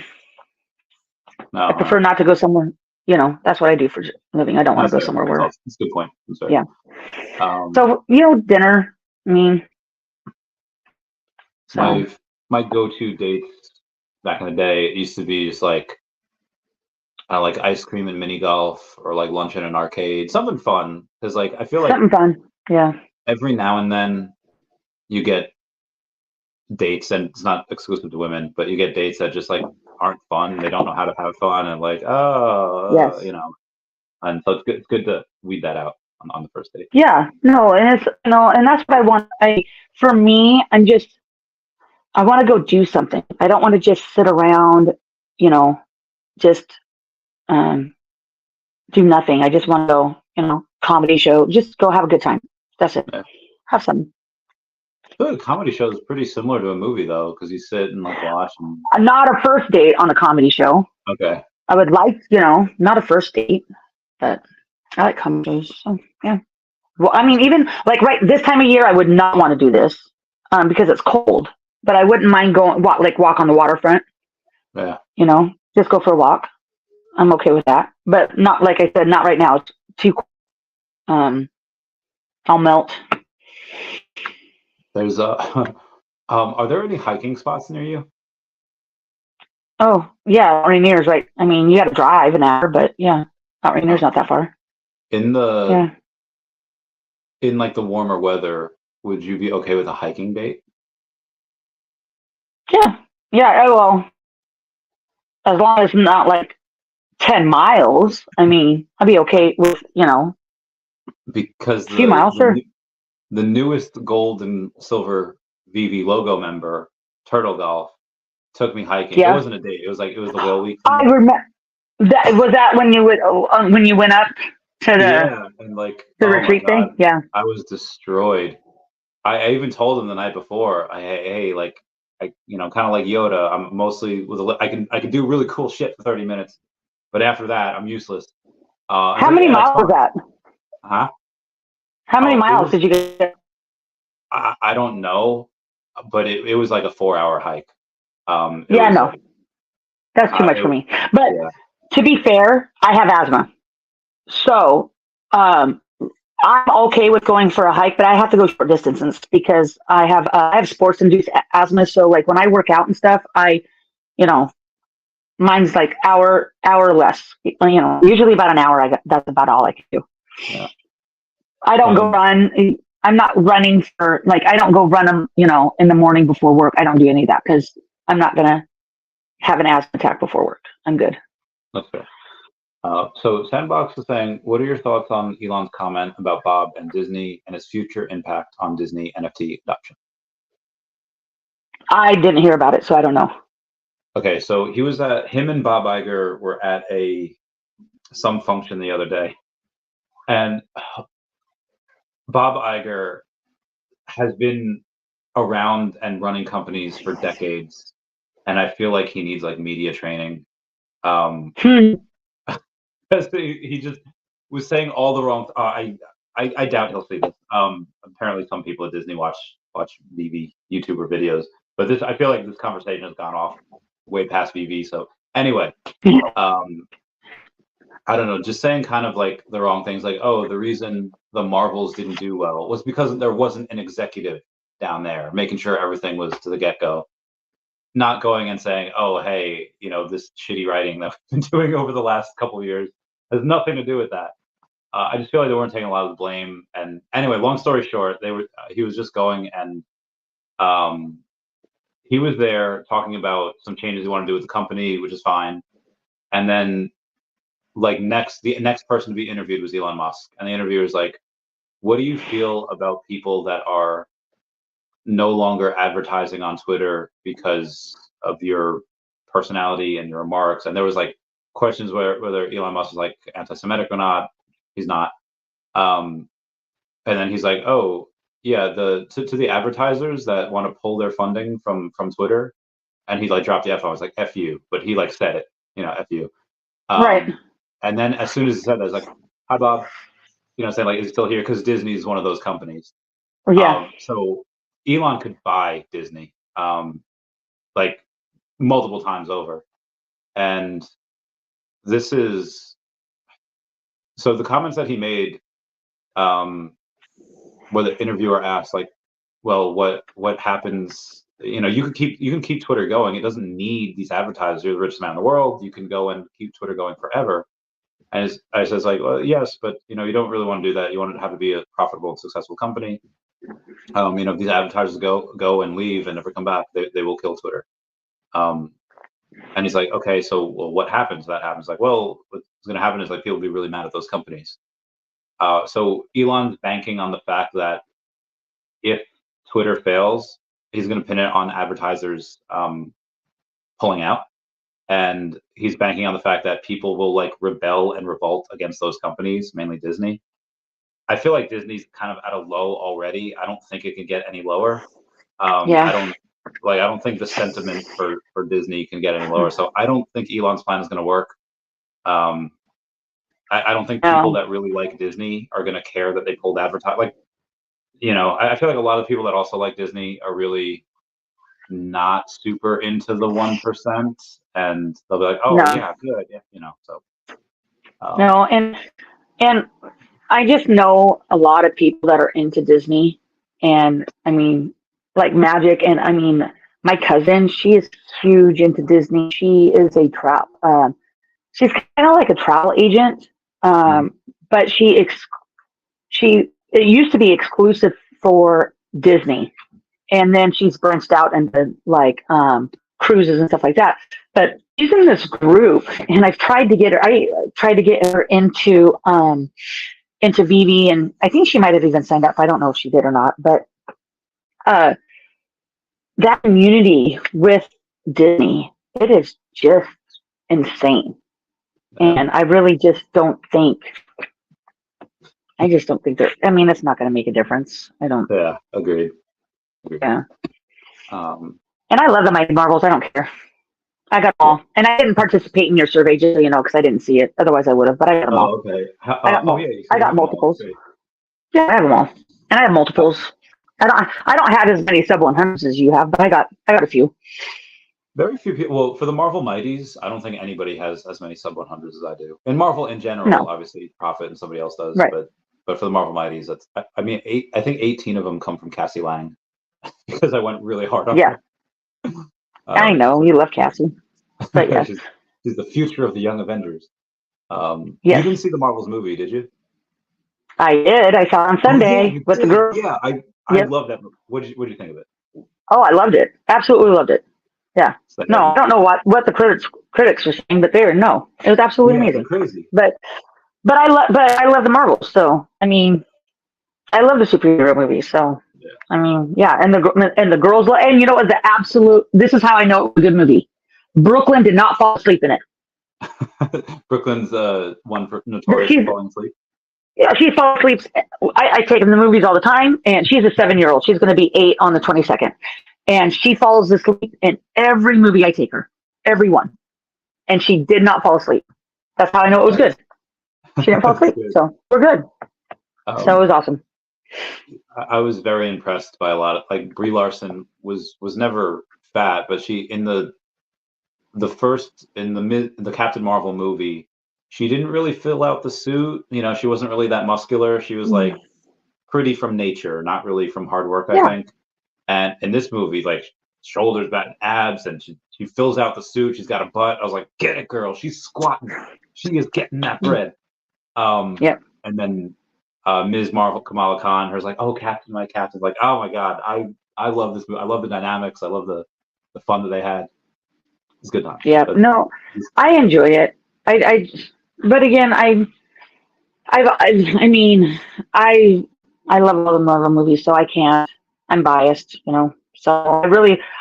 I prefer not to go somewhere. That's what I do for a living. I don't want to go somewhere where. That's a good point. I'm sorry. Yeah. So dinner. I mean. So. My go-to dates back in the day, it used to be just like ice cream and mini golf, or lunch in an arcade, something fun. Because I feel like something fun. Yeah. Every now and then you get dates, and it's not exclusive to women, but you get dates that just aren't fun. They don't know how to have fun, and and so it's good to weed that out on the first date. Yeah, no, and it's and that's what I want. For me, I want to go do something. I don't want to just sit around, just do nothing. I just want to go, comedy show, just go have a good time. That's it. Yeah. Have fun. I feel like a comedy show is pretty similar to a movie though, because you sit and like watch and Not a first date on a comedy show. okay. I would like, not a first date, but I like comedy shows. So, yeah. Well, I mean, even like right this time of year, I would not want to do this because it's cold. But I wouldn't mind going walk on the waterfront. Yeah. Just go for a walk. I'm okay with that. But not like I said, not right now. It's too cold. I'll melt. There's are there any hiking spots near you? Oh yeah, Rainier's right. I mean, you got to drive an hour, but yeah, not Rainier's not that far. In the Yeah. in like the warmer weather, would you be okay with a hiking date? Yeah. Yeah. Well, as long as it's not like 10 miles. I mean, I'd be okay with Because a few miles. Sure. the newest gold and silver Veve logo member, Turtle Golf, took me hiking. It Yeah. wasn't a date. It was the whale week I thing. remember that. Was that when you went up to the and like the oh my retreat God, thing? Yeah. I was destroyed. I even told him the night before, hey, like kind of like Yoda. I'm mostly I can do really cool shit for 30 minutes, but after that, I'm useless. How many miles was that? Huh? How many miles did you get? I don't know, but it was like a 4-hour hike. Yeah, no, that's too much for me. But to be fair, I have asthma, so I'm okay with going for a hike, but I have to go short distances because I have sports induced asthma. So like when I work out and stuff, mine's like hour less. Usually about an hour. That's about all I can do. Yeah. I don't go run. I'm not running I don't go run them, in the morning before work. I don't do any of that because I'm not going to have an asthma attack before work. I'm good. That's fair. So Sandbox is saying, what are your thoughts on Elon's comment about Bob and Disney and his future impact on Disney NFT adoption? I didn't hear about it, so I don't know. Okay, so him and Bob Iger were at some function the other day, and Bob Iger has been around and running companies for decades, and I feel like he needs like media training. He just was saying all the wrong. I doubt he'll see this. Apparently, some people at Disney watch Veve YouTuber videos, but I feel like this conversation has gone off way past Veve. So anyway, I don't know, just saying kind of like the wrong things, like, oh, the reason the Marvels didn't do well was because there wasn't an executive down there making sure everything was to the get-go. Not going and saying, oh, hey, this shitty writing that we've been doing over the last couple of years has nothing to do with that. I just feel like they weren't taking a lot of the blame. And anyway, long story short, he was just going and he was there talking about some changes he wanted to do with the company, which is fine. And then the next person to be interviewed was Elon Musk. And the interviewer was like, what do you feel about people that are no longer advertising on Twitter because of your personality and your remarks? And there was like questions whether Elon Musk was like anti-Semitic or not. He's not. And then he's like, oh yeah, to the advertisers that want to pull their funding from Twitter, and he like dropped the F. I was like, F you, but he like said it, F you. Right. And then as soon as he said that, I was like, hi Bob, saying like, is he still here? Because Disney is one of those companies. Yeah. So Elon could buy Disney, like multiple times over. And this is, so the comments that he made, where the interviewer asked like, well, what happens, you can keep Twitter going. It doesn't need these advertisers. You're the richest man in the world. You can go and keep Twitter going forever. And I says like, well, yes, but you don't really want to do that. You want it to have to be a profitable and successful company. If these advertisers go and leave and never come back, they will kill Twitter. And he's like, okay, so what happens? That happens. Like, well, what's going to happen is like people will be really mad at those companies. So Elon's banking on the fact that if Twitter fails, he's going to pin it on advertisers pulling out. And he's banking on the fact that people will like rebel and revolt against those companies, mainly Disney. I feel like Disney's kind of at a low already. I don't think it can get any lower. Yeah. I don't think the sentiment for Disney can get any lower. So I don't think Elon's plan is going to work. I don't think people that really like Disney are going to care that they pulled advertising. Like, I feel like a lot of people that also like Disney are really not super into the 1%, and they'll be like, "Oh, No. yeah, good," So No, and I just know a lot of people that are into Disney, and I mean, like Magic, and I mean, my cousin, she is huge into Disney. She is she's kind of like a travel agent, but it used to be exclusive for Disney, and then she's branched out into like cruises and stuff like that. But she's in this group, and I've tried to get her. I tried to get her into Veve, and I think she might have even signed up. I don't know if she did or not, but uh, that community with Disney, it is just insane. And I really just don't think. I just don't think that. I mean, it's not going to make a difference. I don't. Yeah, agreed. Yeah. And I love the Mighty Marvels. I don't care. I got them all, and I didn't participate in your survey, just so you know, because I didn't see it. Otherwise, I would have. But I got them all. Okay. I got multiples. Yeah, I have them all, and I have multiples. I don't have as many sub 100s as you have, but I got a few. Very few people. Well, for the Marvel Mighties, I don't think anybody has as many sub 100s as I do. And Marvel in general, No. Obviously, Prophet and somebody else does. Right. But for the Marvel Mighties, I think 18 of them come from Cassie Lang because I went really hard on her. I know you love Cassie, but yeah, she's the future of the Young Avengers. You didn't see the Marvels movie, did you? I did. I saw it on Sunday with the girl. Yeah, I love that movie. What did you think of it? Oh, I loved it. Absolutely loved it. Yeah. No, I don't know what the critics were saying, but it was absolutely amazing. Crazy. But I love the Marvels. So I mean, I love the superhero movies. So I mean, yeah, and the girls, and you know what? This is how I know it was a good movie. Brooklyn did not fall asleep in it. Brooklyn's one for notorious falling asleep. Yeah, she falls asleep. I take them to the movies all the time, and she's a 7-year-old. She's going to be 8 on the 22nd, and she falls asleep in every movie I take her, every one, and she did not fall asleep. That's how I know it was good. She didn't fall asleep, so we're good. So it was awesome. I was very impressed by a lot of, like, Brie Larson was never fat, but she in the Captain Marvel movie, she didn't really fill out the suit. She wasn't really that muscular. She was like pretty from nature, not really from hard work, I think. And in this movie, like, shoulders, back, abs, and she fills out the suit. She's got a butt. I was like, get it, girl. She's squatting. She is getting that bread. And then Ms. Marvel, Kamala Khan, her's like, oh, Captain, my Captain. Like, oh my God, I love this movie. I love the dynamics. I love the fun that they had. It's good time. Yeah, no, I enjoy it. But again, I mean, I love all the Marvel movies, so I can't. I'm biased, So I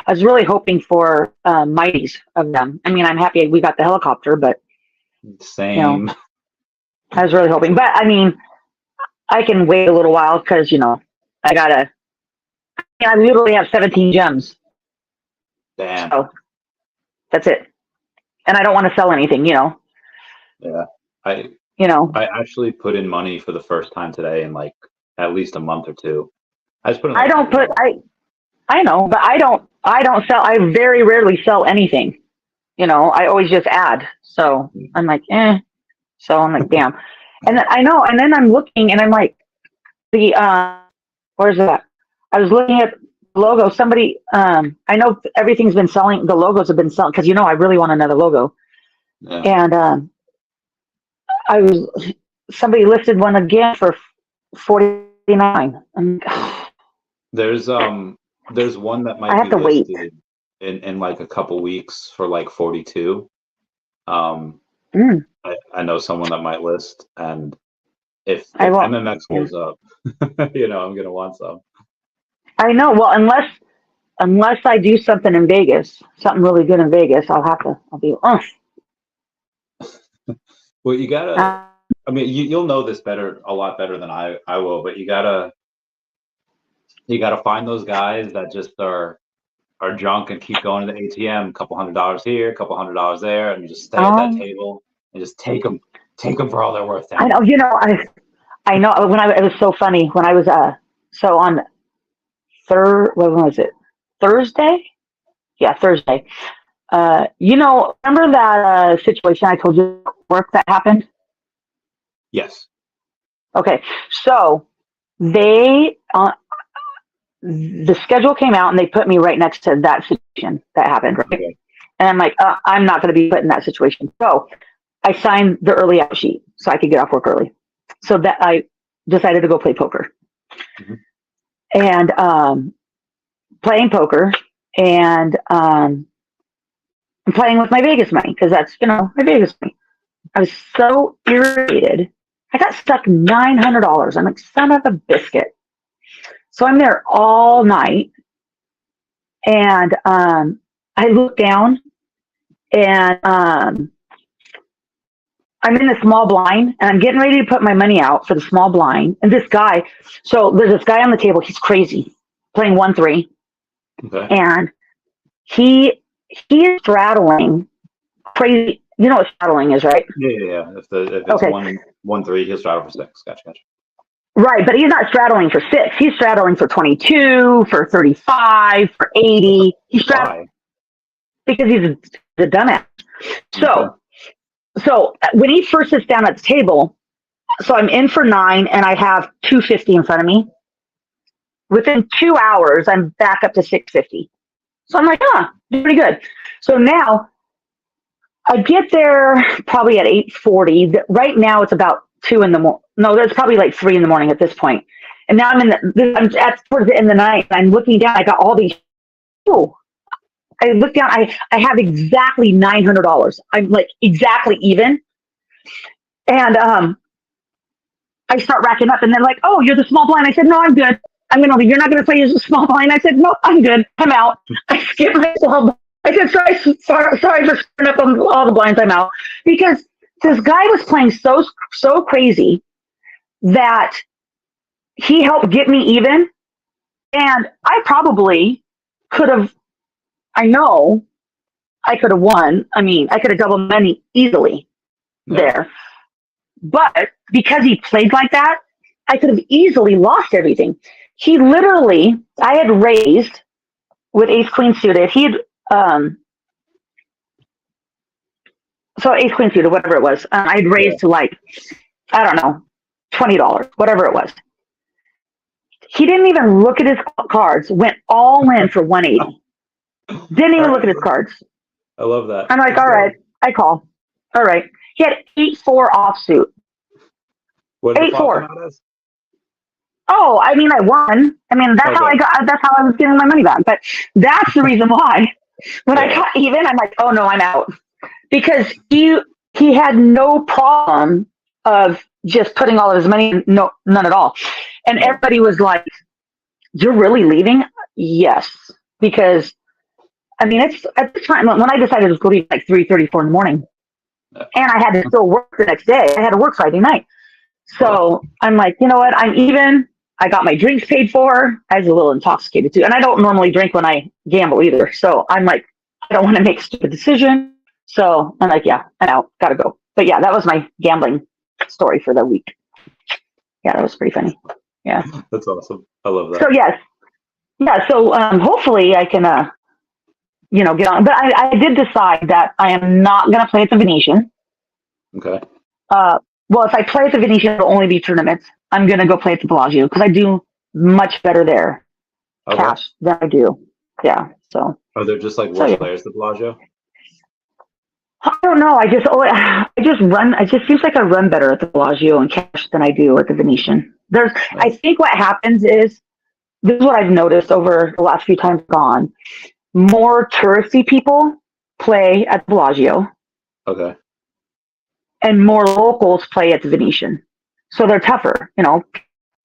was really hoping for Mighties of them. I mean, I'm happy we got the helicopter, but same. I was really hoping, but I mean, I can wait a little while because I literally have 17 gems. Damn. So that's it, and I don't want to sell anything, Yeah, I actually put in money for the first time today in like at least a month or two. I know, but I don't sell. I very rarely sell anything. I always just add. So I'm like, So I'm like, damn. And then and then I'm looking, and I'm like, where's that? I was looking at the logo. Somebody, I know everything's been selling. The logos have been selling because I really want another logo. Yeah. And somebody listed one again for $49. There's one that might I have be to wait in like a couple weeks for like 42. I know someone that might list, and if MMX goes up, I'm gonna want some. I know. Well, unless I do something in Vegas, something really good in Vegas, I'll be. Well, you gotta. I mean, you'll know this a lot better than I will, but you gotta You got to find those guys that just are drunk and keep going to the ATM, a couple $100 here, a couple $100 there, and you just stay at that table and just take them for all they're worth. I know, I know. It was so funny when I was so on what was it? Thursday? Yeah, Thursday. Remember that situation I told you at work that happened? Yes. Okay, so they the schedule came out and they put me right next to that situation that happened, right? Okay. And I'm like, I'm not going to be put in that situation. So I signed the early out sheet so I could get off work early. So that I decided to go play poker. Mm-hmm. And playing poker, and I'm playing with my Vegas money because that's, my Vegas money. I was so irritated. I got stuck $900. I'm like, son of a biscuit. So I'm there all night, and I look down, and I'm in the small blind, and I'm getting ready to put my money out for the small blind. And this guy, so there's this guy on the table. He's crazy, playing 1-3, okay. And he is straddling crazy. You know what straddling is, right? Yeah. If it's okay. 1-3, he'll straddle for 6. Gotcha. Right, but he's not straddling for 6. He's straddling for 22, for 35, for 80. He's straddling because he's a dumbass. So when he first sits down at the table, so I'm in for 9 and I have 250 in front of me. Within 2 hours, I'm back up to 650. So I'm like, pretty good. So now I get there probably at 8:40. Right now it's about 2 in the morning. No, that's probably like 3 in the morning at this point. And now I'm towards the end of the night. And I'm looking down. I got all these. Oh, I look down. I have exactly $900. I'm like exactly even. And I start racking up. And they're like, "Oh, you're the small blind." I said, "No, I'm good. You're not going to play as a small blind." I said, "No, I'm good. I'm out." I skipped myself. I said, sorry for screwing up on all the blinds. I'm out. Because this guy was playing so crazy that he helped get me even. And I probably could have, I know I could have won. I mean, I could have doubled money easily there. But because he played like that, I could have easily lost everything. He literally, I had raised with ace queen suited. He had, so ace queen suited, whatever it was. I'd raised to like, I don't know, $20, whatever it was. He didn't even look at his cards, went all in for 180. Didn't even look at his cards. I love that. I'm like, all right, I call. All right. He had 8-4 offsuit. 8-4. Oh, I mean, I won. I mean, that's how I was getting my money back. But that's the reason why. When I got even, I'm like, oh no, I'm out. Because he had no problem of just putting all of his money in, none at all. And everybody was like, "You're really leaving?" Yes. Because, I mean, it's at the time, when I decided to leave like 3:34 in the morning, and I had to still work the next day. I had to work Friday night. So I'm like, you know what? I'm even. I got my drinks paid for. I was a little intoxicated too. And I don't normally drink when I gamble either. So I'm like, I don't want to make a stupid decision. So I'm like, yeah, I'm out. Gotta go. But yeah, that was my gambling story for the week. Yeah, that was pretty funny. Yeah. That's awesome. I love that. So yes. Yeah, so hopefully I can get on. But I did decide that I am not gonna play at the Venetian. Okay. Well, if I play at the Venetian, it'll only be tournaments. I'm gonna go play at the Bellagio because I do much better there, cash, than I do. Yeah. So. Are there just like worse players at the Bellagio? I don't know. I just run. It just seems like I run better at the Bellagio and cash than I do at the Venetian. I think what happens is, this is what I've noticed over the last few times I've gone. More touristy people play at the Bellagio. Okay. And more locals play at the Venetian. So they're tougher,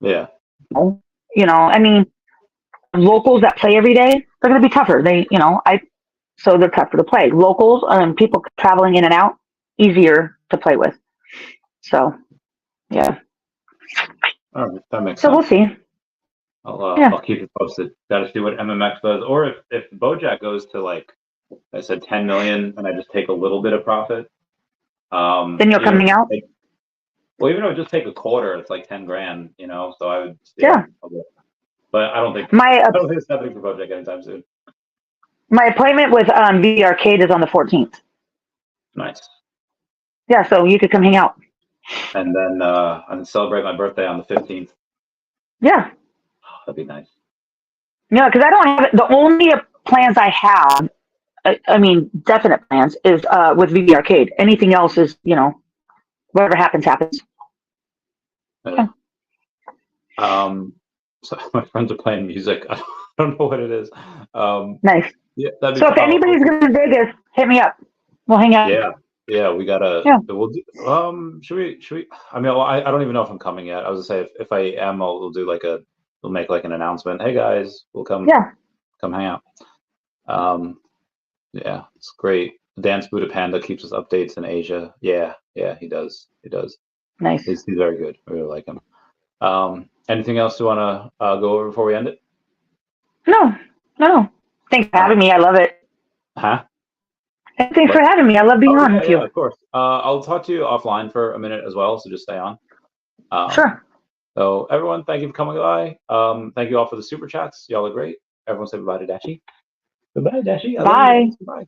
Yeah. I mean, locals that play every day, they're going to be tougher. So they're tougher to play. Locals and people traveling in and out, easier to play with. So, yeah. All right, that makes sense. So we'll see. I'll keep it posted. Got to see what MMX does, or if Bojack goes to like I said 10 million, and I just take a little bit of profit. Then you're coming out. Well, even if I just take a quarter, it's like 10 grand, you know. So I would. But I don't think it's happening for Bojack anytime soon. My appointment with Veve Arcade is on the 14th. Nice. Yeah, so you could come hang out. And then celebrate my birthday on the 15th. Yeah. Oh, that'd be nice. No, because I don't have the only plans I have. I mean, definite plans is with Veve Arcade. Anything else is, you know, whatever happens, happens. Yeah. So my friends are playing music. I don't know what it is. Nice. Yeah, that'd be so if anybody's going to Vegas, hit me up. We'll hang out. Yeah, we gotta. Yeah. We'll do. Should we? I mean, I don't even know if I'm coming yet. I was gonna say if I am, we'll do like we'll make like an announcement. Hey guys, we'll come. Yeah. Come hang out. Yeah, it's great. Dance Buddha Panda keeps us updates in Asia. Yeah, he does. Nice. He's very good. I really like him. Anything else you want to go over before we end it? No. Thanks for having me. I love it. Huh? Thanks for having me. I love being on with you. Of course. I'll talk to you offline for a minute as well, so just stay on. Sure. So everyone, thank you for coming by. Thank you all for the super chats. Y'all are great. Everyone say bye to Dashi. Goodbye, Dashi. Bye. Bye.